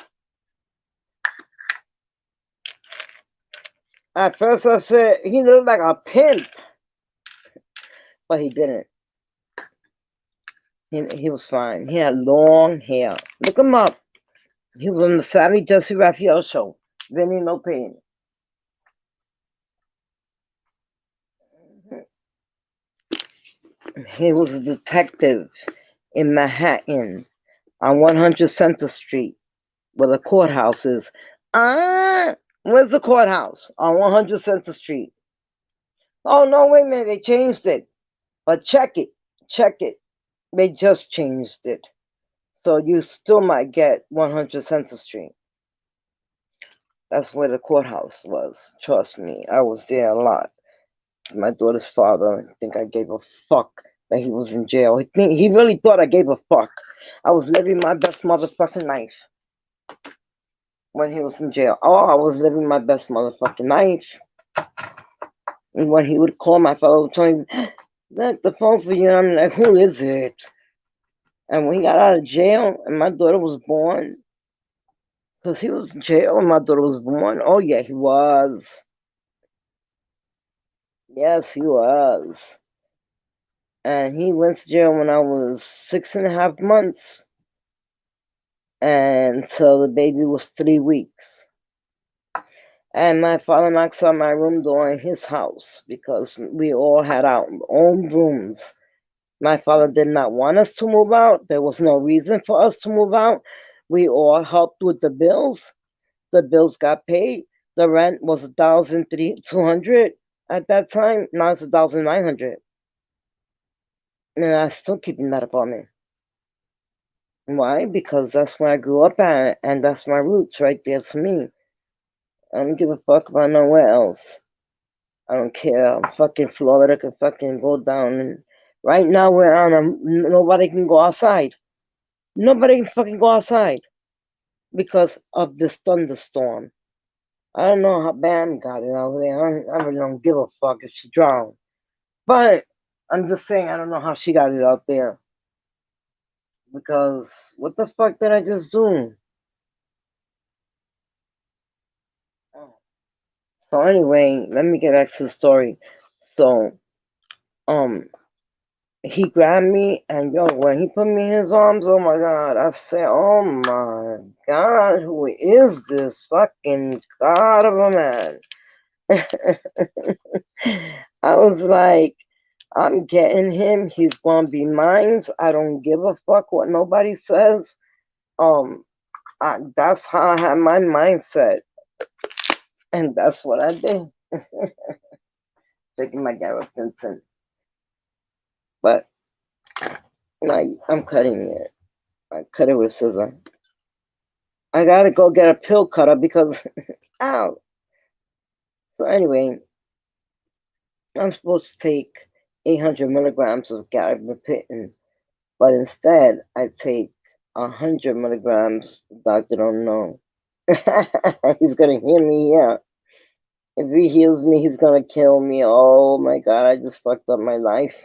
At first I said he looked like a pimp, but he didn't. He was fine. He had long hair. Look him up. He was on the Sally Jesse Raphael show. Vinny Lopane. He was a detective in Manhattan on 100 Center Street, where the courthouse is. Where's the courthouse? On 100 Center Street. Oh, no, wait a minute. They changed it. But check it. Check it. They just changed it. So you still might get 100 Center Street. That's where the courthouse was. Trust me. I was there a lot. My daughter's father, I think I gave a fuck that he was in jail. He really thought I gave a fuck. I was living my best motherfucking life when he was in jail. Oh, I was living my best motherfucking life. And when he would call, my father would tell me, "That's the phone for you." I'm like, "Who is it?" And when he got out of jail and my daughter was born, because he was in jail and my daughter was born. Oh, yeah, he was. Yes, he was. And he went to jail when I was 6.5 months until the baby was 3 weeks. And my father knocks on my room door in his house because we all had our own rooms. My father did not want us to move out. There was no reason for us to move out. We all helped with the bills. The bills got paid. The rent was 1,200 at that time. Now it's 1,900. And I'm still keeping that apartment. Why? Because that's where I grew up at, and that's my roots right there to me. I don't give a fuck about nowhere else. I don't care. Fucking Florida can fucking go down. And right now we're on nobody can go outside. Nobody can fucking go outside because of this thunderstorm. I don't know how Bam got it out there. I really don't give a fuck if she drowned. But I'm just saying, I don't know how she got it out there. Because what the fuck did I just do? Oh. So anyway, let me get back to the story. So, um, he grabbed me and yo, when he put me in his arms, oh my god, I said, oh my god, who is this fucking god of a man? I was like, I'm getting him. He's gonna be mine. I don't give a fuck what nobody says. Um, that's how I had my mindset, and that's what I did. Taking my Gareth Vincent, but I'm cutting it. I cut it with scissor. I gotta go get a pill cutter because, ow. So anyway, I'm supposed to take 800 milligrams of gabapentin, but instead I take 100 milligrams. The doctor don't know. He's gonna heal me, yeah. If he heals me, he's gonna kill me. Oh my god, I just fucked up my life.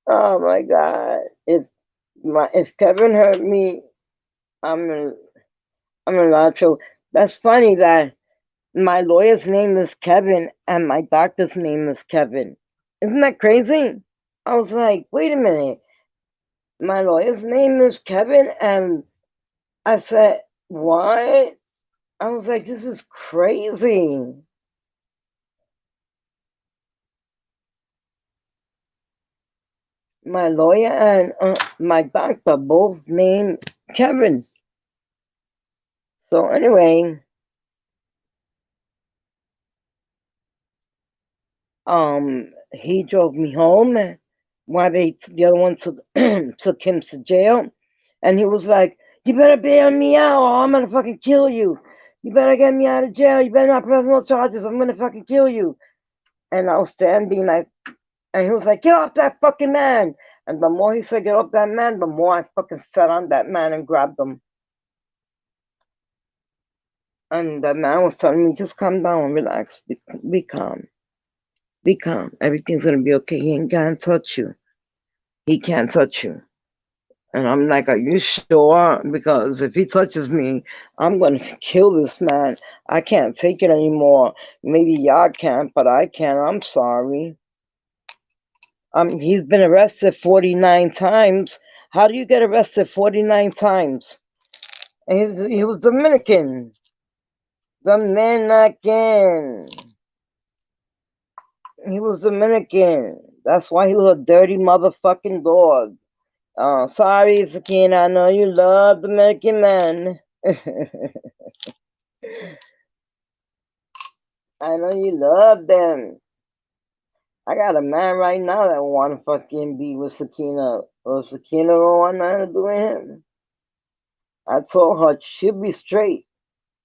Oh my god. If Kevin hurt me, I'm in I'm in a lot of trouble. That's funny that my lawyer's name is Kevin and my doctor's name is Kevin. Isn't that crazy? I was like, wait a minute. My lawyer's name is Kevin and I said, what? I was like, this is crazy. My lawyer and my doctor both named Kevin. So anyway, he drove me home while the other one took took him to jail, and he was like, "You better bail me out, or I'm gonna fucking kill you. You better get me out of jail. You better not press no charges. I'm gonna fucking kill you." And I was standing like, and he was like, "Get off that fucking man!" And the more he said, "Get off that man," the more I fucking sat on that man and grabbed him. And the man was telling me, "Just calm down, relax, be calm, be calm. Everything's gonna be okay. He ain't gonna touch you. He can't touch you." And I'm like, "Are you sure? Because if he touches me, I'm going to kill this man. I can't take it anymore. Maybe y'all can't, but I can. I'm sorry." He's been arrested 49 times. How do you get arrested 49 times? And he was Dominican. Dominican. He was Dominican. That's why he was a dirty motherfucking dog. Oh, sorry, Sakina. I know you love Dominican men. I know you love them. I got a man right now that want to fucking be with Sakina. Or if Sakina don't want nothing to do with him. I told her she'll be straight.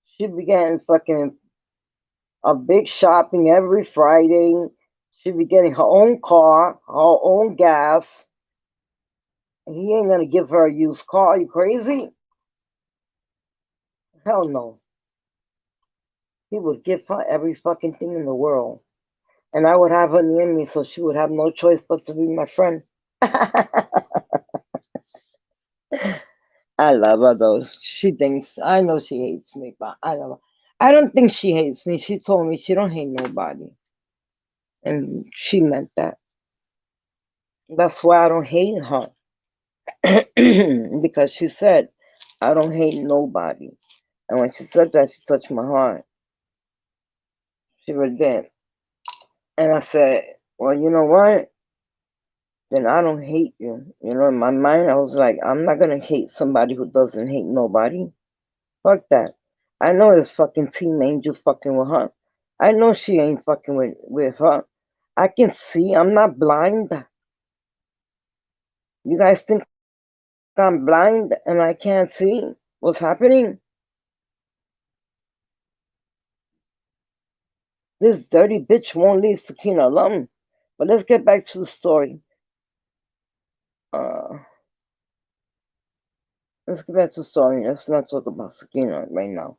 She'll be getting fucking a big shopping every Friday. She'll be getting her own car, her own gas. He ain't gonna give her a used car. Are you crazy? Hell no. He would give her every fucking thing in the world. And I would have her near me so she would have no choice but to be my friend. I love her though. She thinks I know she hates me, but I love her. I don't think she hates me. She told me she don't hate nobody. And she meant that. That's why I don't hate her. Because she said, I don't hate nobody. And when she said that, she touched my heart. She really did. And I said, well, you know what? Then I don't hate you. You know, in my mind, I was like, I'm not gonna hate somebody who doesn't hate nobody. Fuck that. I know this fucking team angel fucking with her. I know she ain't fucking with her. I can see. I'm not blind. You guys think I'm blind and I can't see what's happening? This dirty bitch won't leave Sakina alone. But let's get back to the story. Uh, let's get back to the story. Let's not talk about Sakina right now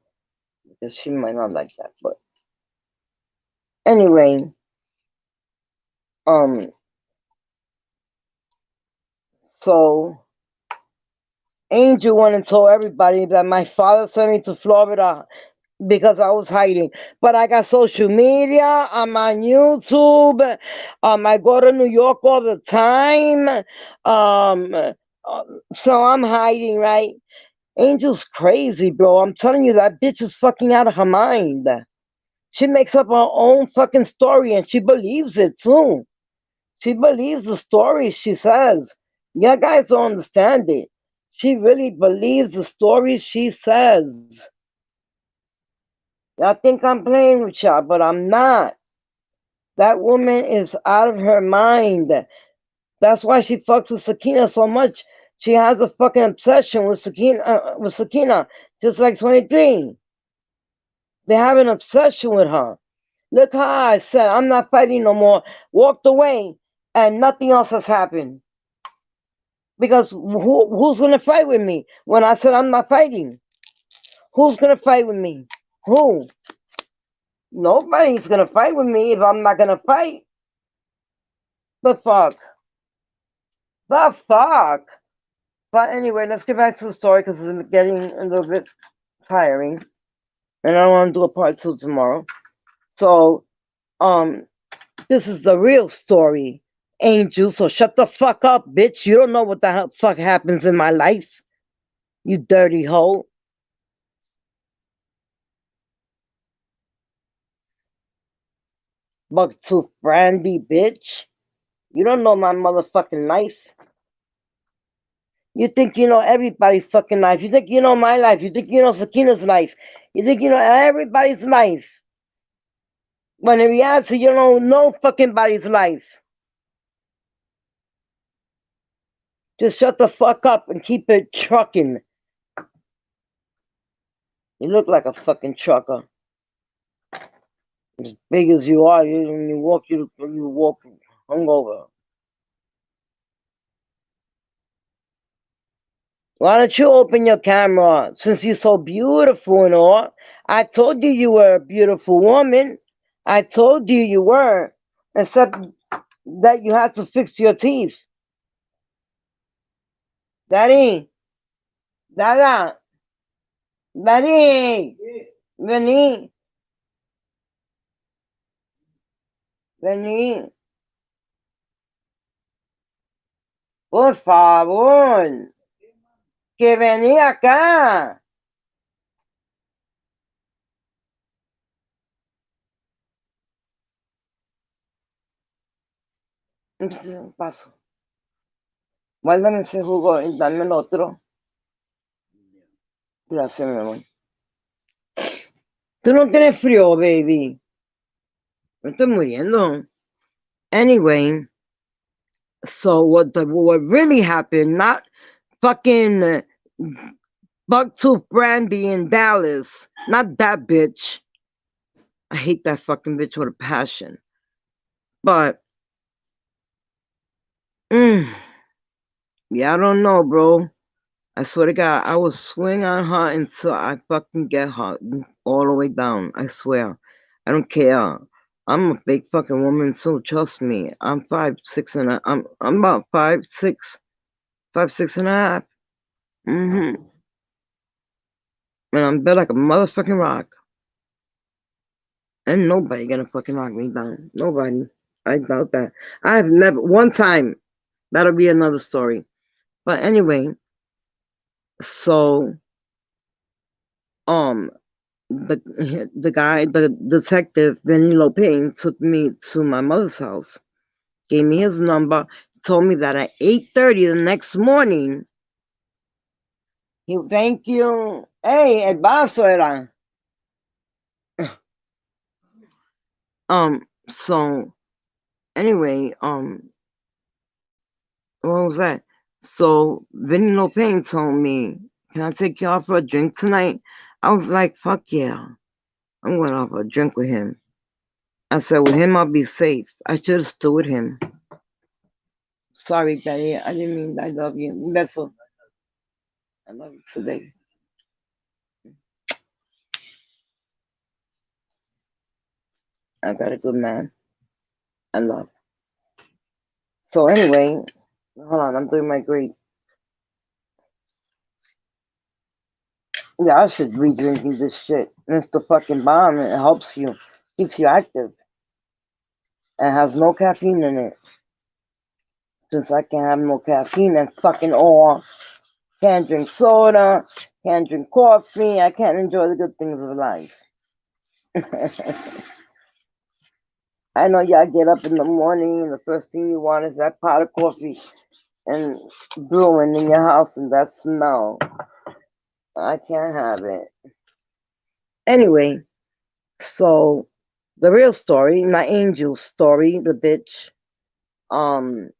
because she might not like that. But anyway, Um, so Angel went and told everybody that my father sent me to Florida because I was hiding. But I got social media. I'm on YouTube. I go to New York all the time. So I'm hiding, right? Angel's crazy, bro. I'm telling you, that bitch is fucking out of her mind. She makes up her own fucking story and she believes it too. She believes the story she says. You guys don't understand it. She really believes the story she says. Y'all think I'm playing with y'all, but I'm not. That woman is out of her mind. That's why she fucks with Sakina so much. She has a fucking obsession with Sakina, just like 23. They have an obsession with her. Look how I said, I'm not fighting no more. Walked away, and nothing else has happened. Because who's going to fight with me when I said I'm not fighting? Who's going to fight with me? Who? Nobody's going to fight with me if I'm not going to fight. The fuck? The fuck? But anyway, let's get back to the story because it's getting a little bit tiring. And I want to do a part 2 tomorrow. So, this is the real story, Angel. So shut the fuck up, bitch. You don't know what the fuck happens in my life. You dirty hoe. Bucktooth Brandy, bitch. You don't know my motherfucking life. You think you know everybody's fucking life. You think you know my life. You think you know Sakina's life. You think you know everybody's life. When in reality, you don't know fucking body's life. Just shut the fuck up and keep it trucking. You look like a fucking trucker. As big as you are, when you walk hungover. Why don't you open your camera since you're so beautiful and all? I told you you were a beautiful woman. I told you you were. Except that you had to fix your teeth. Daddy, Dada, Daddy, vení, vení. Por favor, que vení acá. Paso. Guárdame ese jugo y dame el otro. Gracias, mi amor. Tú no tienes frío, baby. Me estoy muriendo. Anyway, so what really happened, not fucking Bucktooth Brandy in Dallas. Not that bitch. I hate that fucking bitch with a passion. But yeah, I don't know, bro. I swear to God, I will swing on her until I fucking get her all the way down. I swear. I don't care. I'm a big fucking woman, so trust me. I'm 5'6" and I'm about 5'6", 5'6" and a half. Mm-hmm. And I'm built like a motherfucking rock. And nobody gonna fucking knock me down. Nobody. I doubt that. I've never one time. That'll be another story. But anyway, so um the guy, the detective Benny Lopin took me to my mother's house, gave me his number, told me that at 8:30 the next morning, he thank you. Hey, el vaso era. So anyway, what was that? So Vinny Lopin told me, can I take you out for a drink tonight? I was like, fuck yeah. I'm going out for a drink with him. I said, with him, I'll be safe. I should have stood with him. Sorry, Betty. I didn't mean I love you. Beso. I love you too, baby. I got a good man. I love. So anyway, hold on, I'm doing my grape. Yeah, I should be drinking this shit. It's the fucking bomb. It helps you, keeps you active. It has no caffeine in it. Since I can't have no caffeine and fucking all, can't drink soda, can't drink coffee, I can't enjoy the good things of life. I know y'all get up in the morning and the first thing you want is that pot of coffee and brewing in your house and that smell. I can't have it. Anyway, so the real story, my angel story, the bitch, um,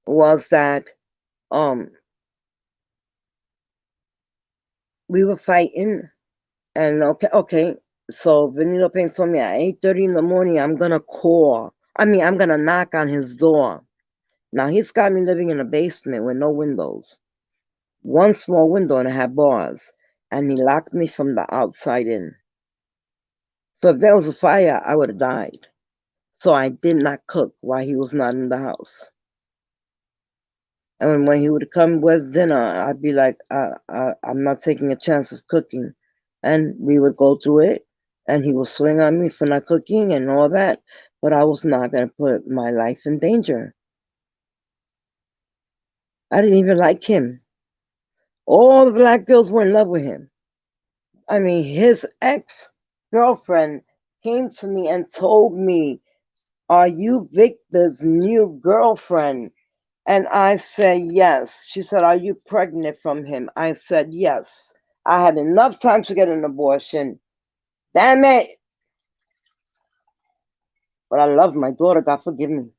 was that um we were fighting and okay. So Benito Pain told me at 8:30 in the morning I'm gonna call. I'm gonna knock on his door. Now he's got me living in a basement with no windows. One small window and it had bars. And he locked me from the outside in. So if there was a fire, I would have died. So I did not cook while he was not in the house. And when he would come with dinner, I'd be like, I'm not taking a chance of cooking. And we would go through it, and he would swing on me for not cooking and all that. But I was not going to put my life in danger. I didn't even like him. All the black girls were in love with him. I mean, his ex girlfriend came to me and told me, "Are you Victor's new girlfriend?" And I said, "Yes." She said, "Are you pregnant from him?" I said, "Yes." I had enough time to get an abortion. Damn it. But I love my daughter, God forgive me.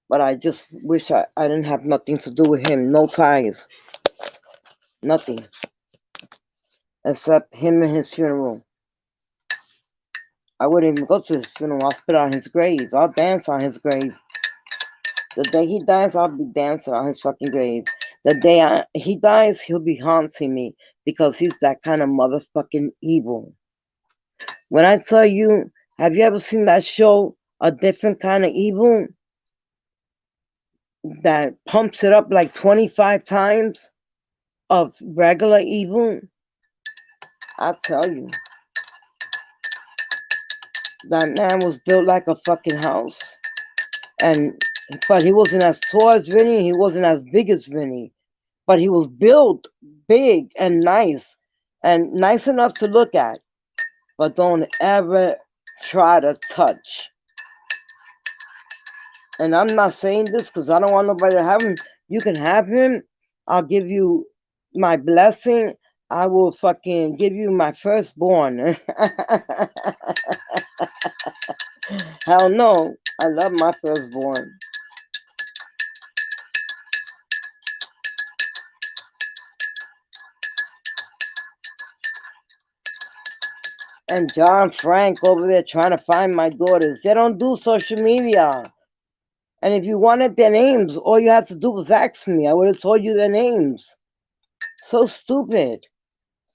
But I just wish I didn't have nothing to do with him. No ties. Nothing. Except him and his funeral. I wouldn't even go to his funeral. I'll spit on his grave. I'll dance on his grave. The day he dies, I'll be dancing on his fucking grave. The day he dies, he'll be haunting me because he's that kind of motherfucking evil. When I tell you, have you ever seen that show, A Different Kind of Evil, that pumps it up like 25 times of regular evil? I tell you, that man was built like a fucking house. But he wasn't as tall as Vinny, he wasn't as big as Vinny. But he was built big and nice enough to look at. But don't ever try to touch. And I'm not saying this because I don't want nobody to have him. You can have him. I'll give you my blessing. I will fucking give you my firstborn. Hell no. I love my firstborn. And John Frank over there trying to find my daughters. They don't do social media. And if you wanted their names, all you had to do was ask me. I would have told you their names. So stupid.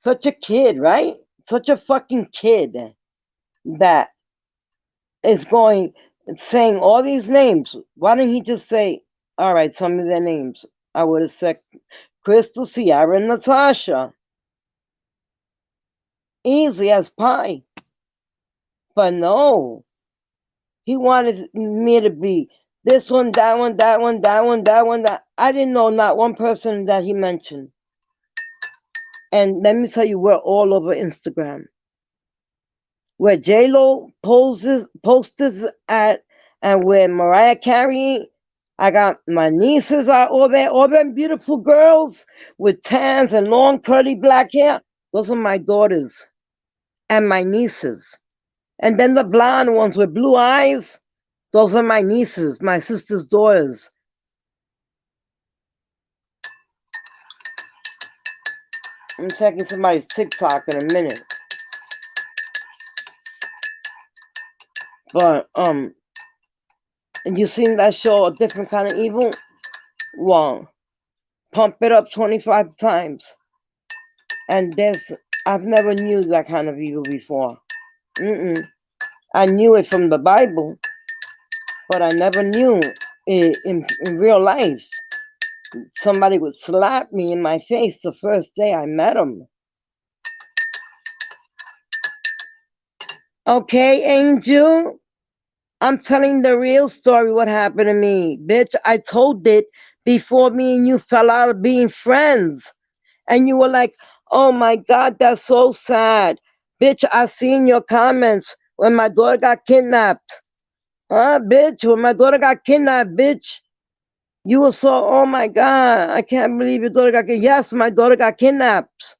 Such a kid, right? Such a fucking kid that is saying all these names. Why didn't he just say, all right, tell me their names? I would have said Crystal, Ciara, and Natasha. Easy as pie. But no, he wanted me to be this one, that one, that one, that one, that one, that. I didn't know not one person that he mentioned. And let me tell you, we're all over Instagram. Where J-Lo posters at, and where Mariah Carey, I got my nieces are all them beautiful girls with tans and long curly black hair. Those are my daughters and my nieces. And then the blonde ones with blue eyes, those are my nieces, my sister's daughters. I'm checking somebody's TikTok in a minute. But and you seen that show, A Different Kind of Evil? Well, pump it up 25 times. And I've never knew that kind of evil before. I knew it from the Bible, but I never knew in real life. Somebody would slap me in my face the first day I met him. Okay, Angel? I'm telling the real story what happened to me. Bitch, I told it before me and you fell out of being friends. And you were like, oh my God, that's so sad. Bitch, I seen your comments when my daughter got kidnapped. Huh, bitch? When my daughter got kidnapped, bitch. You were so, oh my God, I can't believe your daughter got kidnapped. Yes, my daughter got kidnapped.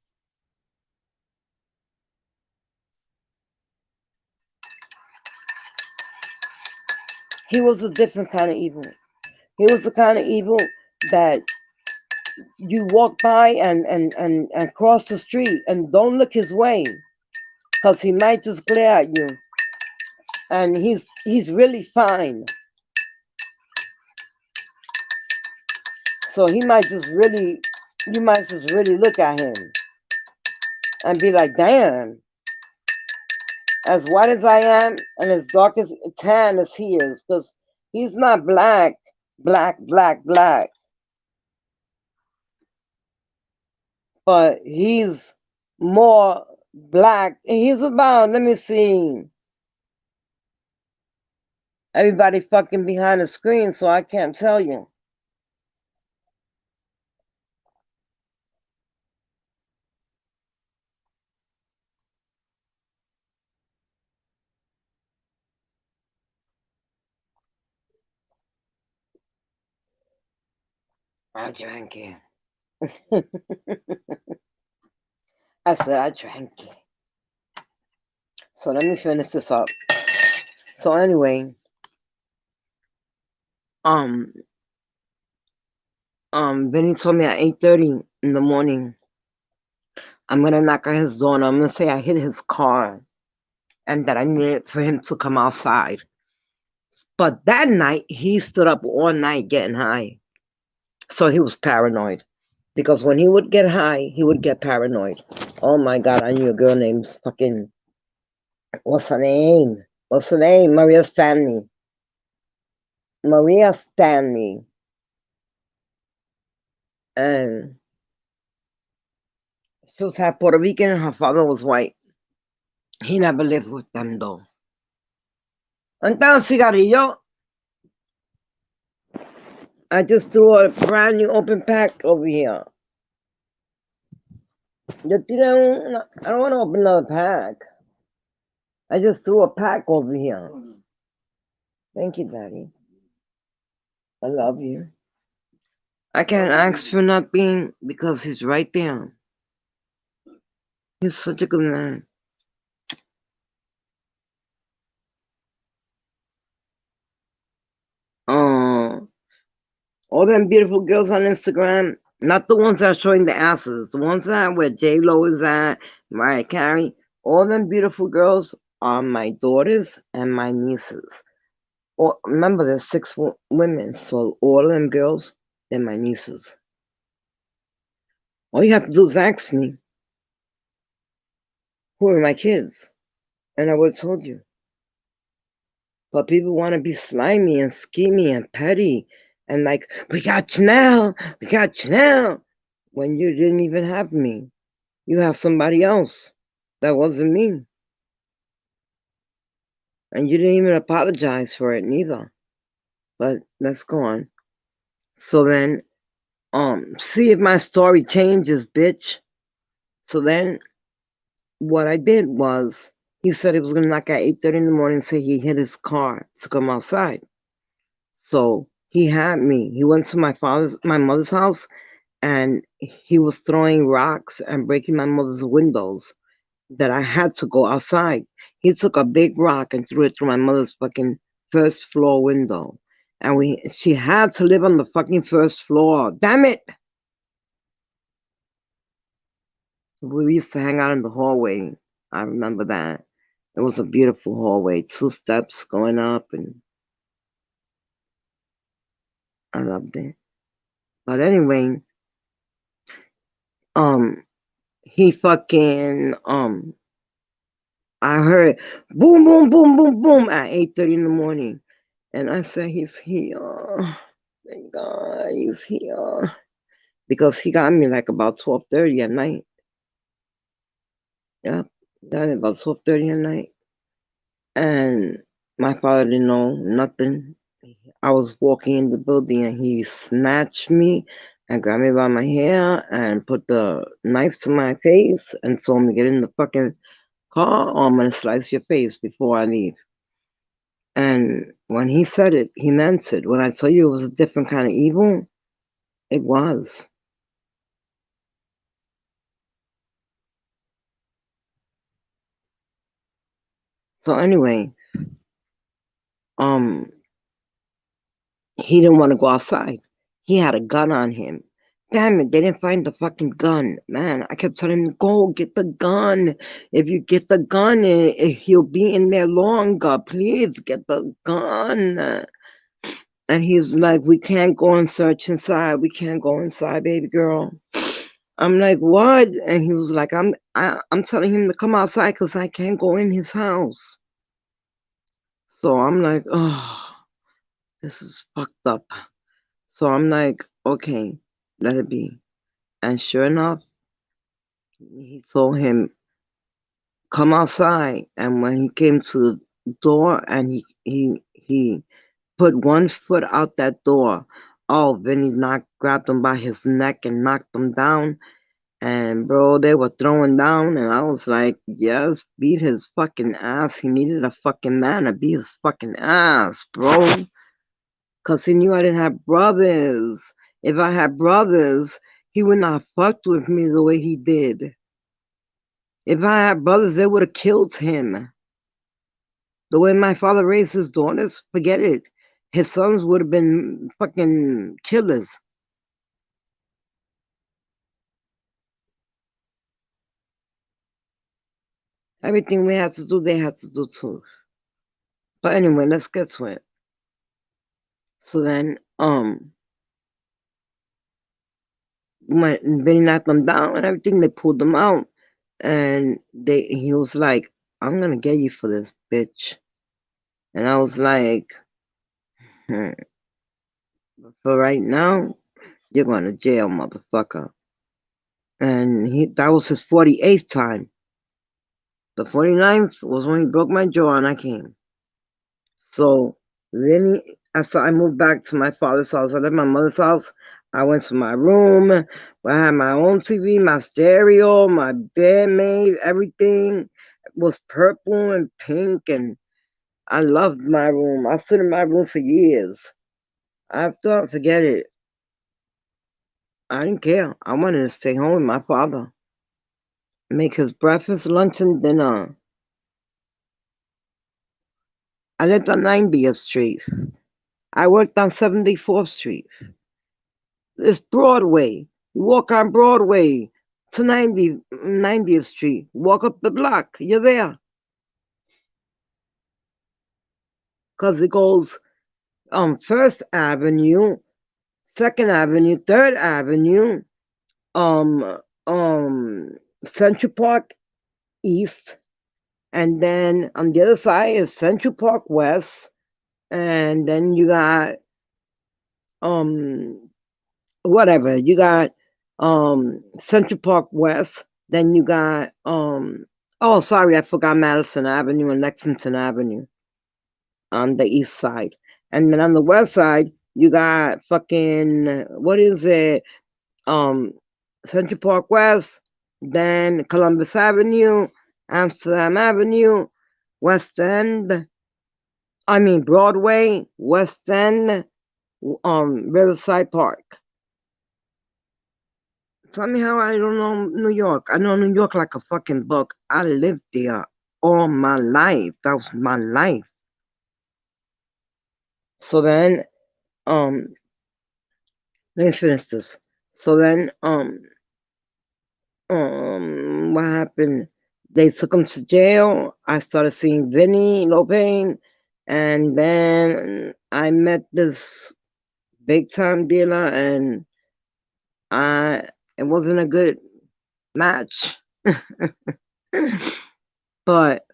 He was a different kind of evil. He was the kind of evil that you walk by and cross the street and don't look his way because he might just glare at you. And he's really fine. So he might just really, you might just really look at him and be like, damn, as white as I am and as dark as tan as he is, because he's not black, black, but he's more black. He's about, let me see, everybody fucking behind the screen, so I can't tell you. I drank it. I said I drank it. So let me finish this up. So anyway, um, Vinny told me at 8:30 in the morning, I'm gonna knock on his door and I'm gonna say I hit his car and that I needed for him to come outside. But that night he stood up all night getting high. So he was paranoid. Because when he would get high, he would get paranoid. Oh my God, I knew a girl named fucking, what's her name? What's her name? Maria Stanley. Maria Stanley. And she was half Puerto Rican and her father was white. He never lived with them though. Entonces, cigarrillo, I just threw a brand new open pack over here. Yo tiré I don't want to open another pack. I just threw a pack over here. Thank you, Daddy. I love you. I can't ask for nothing because he's right there. He's such a good man. Oh, all them beautiful girls on Instagram, not the ones that are showing the asses, the ones that are where J Lo is at, Mariah Carey, all them beautiful girls are my daughters and my nieces. Or remember, there's six women, so all of them girls, they're my nieces. All you have to do is ask me, who are my kids? And I would have told you. But people want to be slimy and schemy and petty and like, we got you now, we got you now. When you didn't even have me. You have somebody else. That wasn't me. And you didn't even apologize for it neither. But let's go on. So then, see if my story changes, bitch. So then what I did was he said he was gonna knock at 8:30 in the morning and say he hit his car to come outside. So he had me. He went to my mother's house and he was throwing rocks and breaking my mother's windows that I had to go outside. He took a big rock and threw it through my mother's fucking first floor window. And she had to live on the fucking first floor. Damn it. We used to hang out in the hallway. I remember that. It was a beautiful hallway, 2 steps going up, and I loved it. But anyway, um, he fucking I heard boom, boom, boom, boom, boom at 8:30 in the morning. And I said, he's here. Thank God he's here. Because he got me like about 12:30 at night. Yep, got me about 12:30 at night. And my father didn't know nothing. I was walking in the building and he snatched me and grabbed me by my hair and put the knife to my face and told me, get in the fucking car or I'm gonna slice your face before I leave. And when he said it, he meant it. When I tell you it was a different kind of evil, it was. So anyway, um, he didn't want to go outside. He had a gun on him. Damn it, they didn't find the fucking gun. Man, I kept telling him, go get the gun. If you get the gun, he'll be in there longer. Please get the gun. And he's like, we can't go and search inside. We can't go inside, baby girl. I'm like, what? And he was like, I'm telling him to come outside because I can't go in his house. So I'm like, oh, this is fucked up. So I'm like, okay, let it be. And sure enough, he told him, come outside. And when he came to the door and he put one foot out that door, oh, then he grabbed him by his neck and knocked him down. And bro, they were throwing down, and I was like, yes, beat his fucking ass. He needed a fucking man to beat his fucking ass, bro. Cause he knew I didn't have brothers. If I had brothers, he would not have fucked with me the way he did. If I had brothers, they would have killed him. The way my father raised his daughters, forget it. His sons would have been fucking killers. Everything we had to do, they had to do too. But anyway, let's get to it. So then, when Benny knocked them down and everything, they pulled them out, and he was like, "I'm gonna get you for this, bitch." And I was like, hmm, "For right now, you're going to jail, motherfucker." And that was his 48th time. The 49th was when he broke my jaw and I came. So then after I moved back to my father's house, I left my mother's house. I went to my room where I had my own TV, my stereo, my bed made, everything was purple and pink, and I loved my room. I stood in my room for years. I thought, forget it. I didn't care. I wanted to stay home with my father, make his breakfast, lunch, and dinner. I lived on 90th Street. I worked on 74th Street. It's Broadway. You walk on Broadway to 90th Street. Walk up the block. You're there. Because it goes First Avenue, Second Avenue, Third Avenue, um, Central Park East, and then on the other side is Central Park West, and then you got um whatever. You got Central Park West, then you got oh sorry, I forgot Madison Avenue and Lexington Avenue on the east side. And then on the west side, you got fucking what is it? Um Central Park West, then Columbus Avenue, Amsterdam Avenue, West End, I mean Broadway, West End, Riverside Park. Tell me how I don't know New York. I know New York like a fucking book. I lived there all my life. That was my life. So then, um, let me finish this. So then, what happened? They took him to jail. I started seeing Vinny Lopain, and then I met this big time dealer, and I it wasn't a good match. But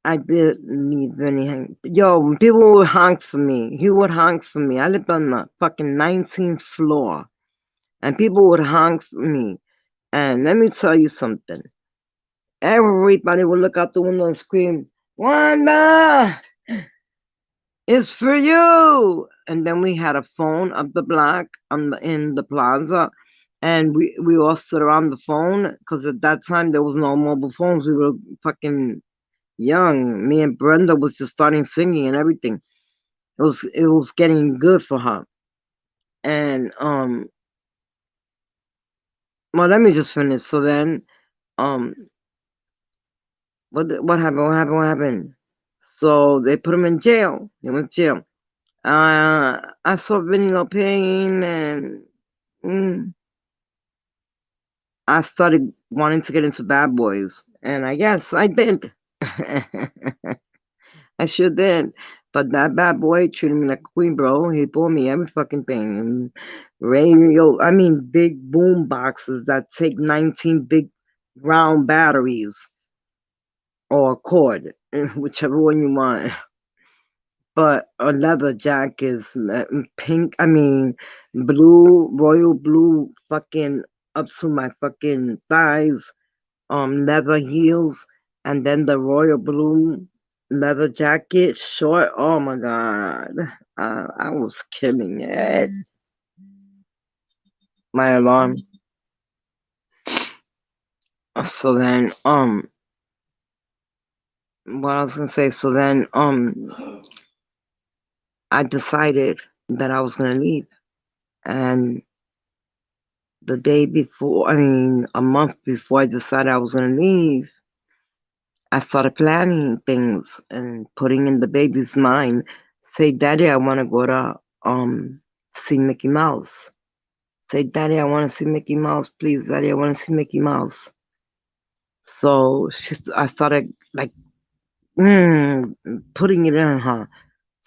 I did leave Vinny hang. Yo, people would honk for me. He would honk for me. I lived on the fucking 19th floor, and people would honk for me. And let me tell you something. Everybody would look out the window and scream, "Wanda, it's for you!" And then we had a phone up the block in the plaza, and we all stood around the phone because at that time there was no mobile phones. We were fucking young. Me and Brenda was just starting singing and everything. It was getting good for her. And well, let me just finish. So then um what happened? What happened? What happened? So they put him in jail. He went to jail. I saw Vinny Lopez and mm, I started wanting to get into Bad Boys, and I guess I did. I sure did. But that bad boy treated me like a queen, bro. He bought me every fucking thing. And radio, I mean, big boom boxes that take 19 big round batteries or a cord, whichever one you want. But a leather jacket is pink, I mean, blue, royal blue, fucking up to my fucking thighs, leather heels, and then the royal blue leather jacket, short. Oh my god, I was killing it. My alarm. So then, what I was gonna say. So then, I decided that I was gonna leave, and the day before, I mean, a month before I decided I was gonna leave, I started planning things and putting in the baby's mind. Say, Daddy, I want to go to see Mickey Mouse. Say, Daddy, I want to see Mickey Mouse, please. Daddy, I want to see Mickey Mouse. So I started like putting it in her.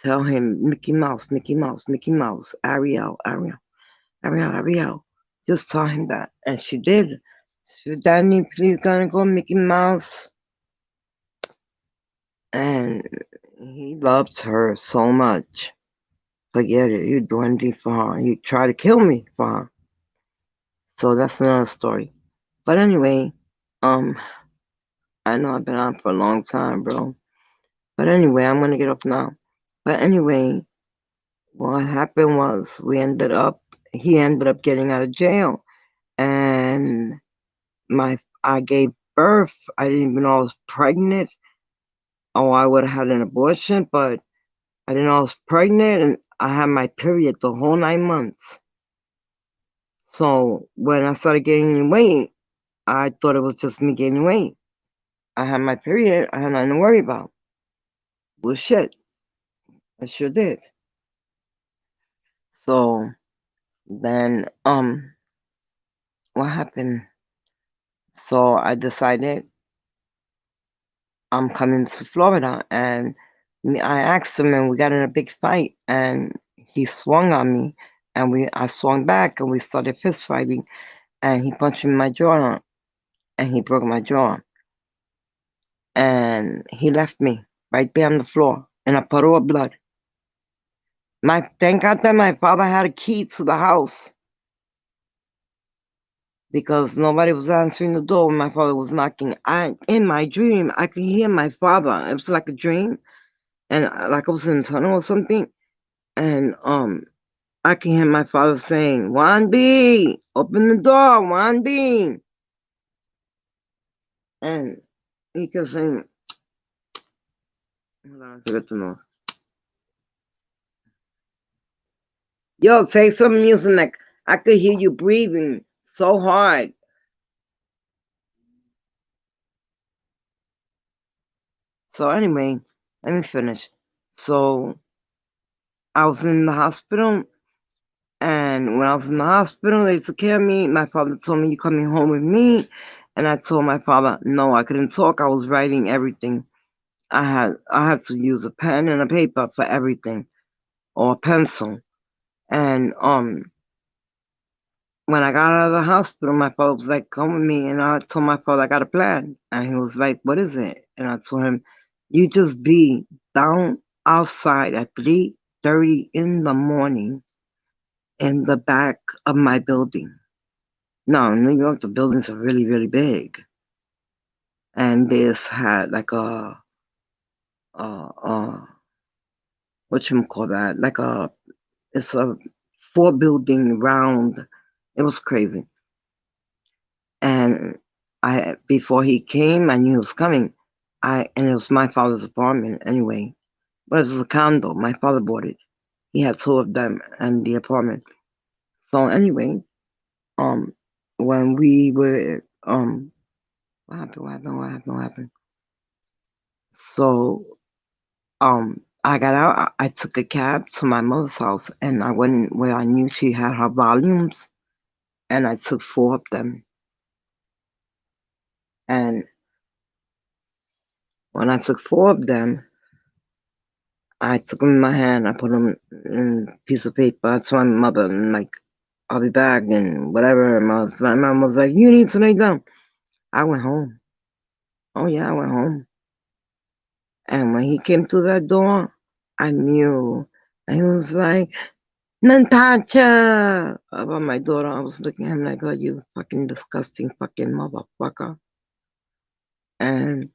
Tell him Mickey Mouse, Mickey Mouse, Mickey Mouse, Ariel, Ariel, Ariel, Ariel. Just tell him that, and she did. She said, Daddy, please gonna go Mickey Mouse, and he loved her so much. Forget it. You do anything for her. You try to kill me for her. So that's another story. But anyway, um, I know I've been on for a long time, bro. But anyway, I'm gonna get up now. But anyway, what happened was he ended up getting out of jail, and I gave birth. I didn't even know I was pregnant. Oh, I would have had an abortion, but I didn't know I was pregnant, and I had my period the whole 9 months. So when I started gaining weight, I thought it was just me gaining weight. I had my period. I had nothing to worry about. Well, shit, I sure did. So then, what happened? So I decided I'm coming to Florida, and I asked him, and we got in a big fight, and he swung on me, and I swung back, and we started fist fighting, and he punched me in my jaw, and he broke my jaw, and he left me right there on the floor in a puddle of blood. Thank God that my father had a key to the house because nobody was answering the door when my father was knocking. In my dream, I could hear my father. It was like a dream, and like I was in a tunnel or something. And I can hear my father saying, "Juan B, open the door, Juan B," and he kept saying, "Hold on, I forgot to know." Yo, say some music like I could hear you breathing so hard. So anyway, let me finish. So I was in the hospital, and when I was in the hospital, they took care of me. My father told me, "You coming home with me?" And I told my father, "No, I couldn't talk. I was writing everything. I had to use a pen and a paper for everything, or a pencil." And when I got out of the hospital, my father was like, "Come with me," and I told my father I got a plan, and he was like, "What is it?" And I told him, You just be down outside at 3:30 in the morning in the back of my building. Now, in New York, the buildings are really, really big. And this had like a what you call that? Like it's a four building round. It was crazy. And before he came, I knew he was coming. And it was my father's apartment anyway. But it was a condo. My father bought it. He had two of them and the apartment. So anyway, um, when we were what happened? What happened? What happened? What happened? So I got out. I took a cab to my mother's house, and I went where I knew she had her volumes, and I took four of them. And when I took four of them, I took them in my hand. I put them in a piece of paper. I told my mother, and like, I'll be back and whatever. And my mom was like, you need to lay down. I went home. Oh yeah, I went home. And when he came through that door, I knew. And he was like, Natasha! About my daughter. I was looking at him like, oh, you fucking disgusting fucking motherfucker. And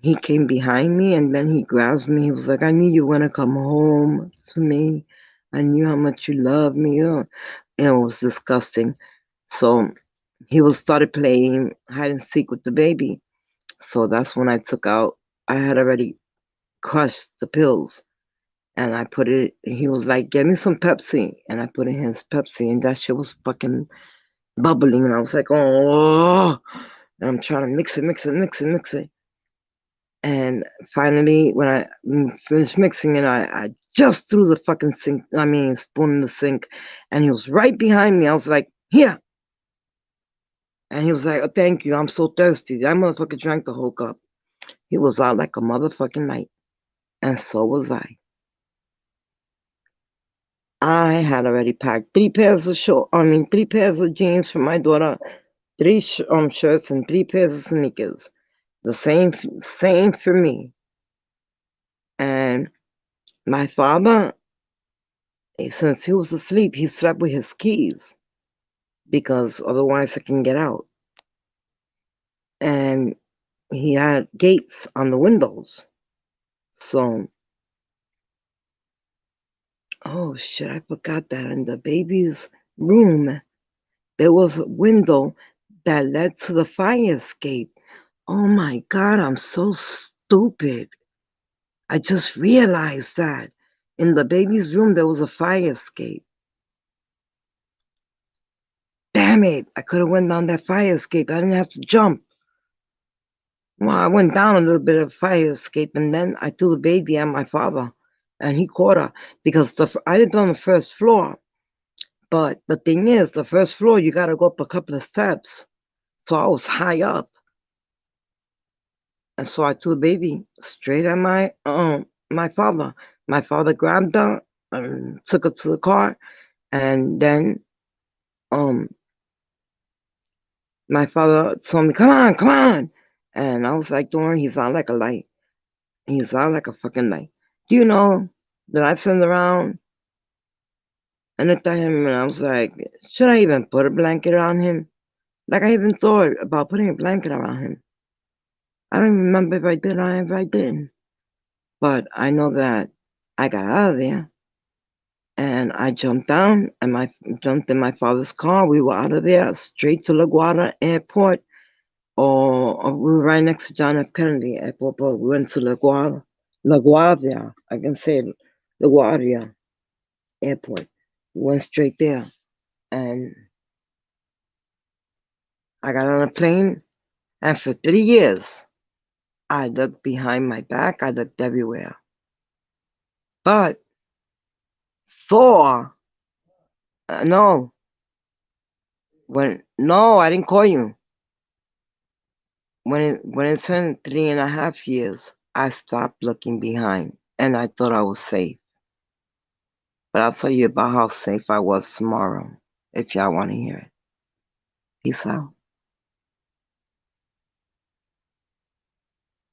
he came behind me and then he grabbed me. He was like, I knew you want to come home to me. I knew how much you love me. It was disgusting. So he was started playing hide and seek with the baby. So that's when I took out, I had already crushed the pills and I put it, he was like, get me some Pepsi. And I put in his Pepsi and that shit was fucking bubbling. And I was like, oh, and I'm trying to mix it. And finally, when I finished mixing it, I just threw the fucking spoon in the sink. And he was right behind me. I was like, here. And he was like, oh, thank you. I'm so thirsty. That motherfucker drank the whole cup. He was out like a motherfucking light. And so was I. I had already packed three pairs of jeans for my daughter, three shirts, and three pairs of sneakers. The same for me. And my father, since he was asleep, he slept with his keys because otherwise I can get out. And he had gates on the windows. So, oh shit, I forgot that in the baby's room, there was a window that led to the fire escape. Oh my God, I'm so stupid. I just realized that in the baby's room, there was a fire escape. Damn it, I could have went down that fire escape. I didn't have to jump. Well, I went down a little bit of fire escape, and then I threw the baby at my father, and he caught her because I lived on the first floor. But the thing is, the first floor, you got to go up a couple of steps. So I was high up. And so I threw the baby straight at my father. My father grabbed her and took her to the car. And then um my father told me, come on, come on. And I was like, don't worry, he's out like a light. He's out like a fucking light. Do you know that I turned around and looked at him and I was like, should I even put a blanket around him? Like I even thought about putting a blanket around him. I don't remember if I did or if I didn't. But I know that I got out of there and I jumped down and jumped in my father's car. We were out of there straight to LaGuardia Airport. Or we were right next to John F. Kennedy Airport, but we went to LaGuardia. I can say LaGuardia Airport. We went straight there. And I got on a plane and for 3 years I looked behind my back, I looked everywhere. But four no, I didn't call you. When it turned 3.5 years, I stopped looking behind and I thought I was safe. But I'll tell you about how safe I was tomorrow if y'all want to hear it. Peace out.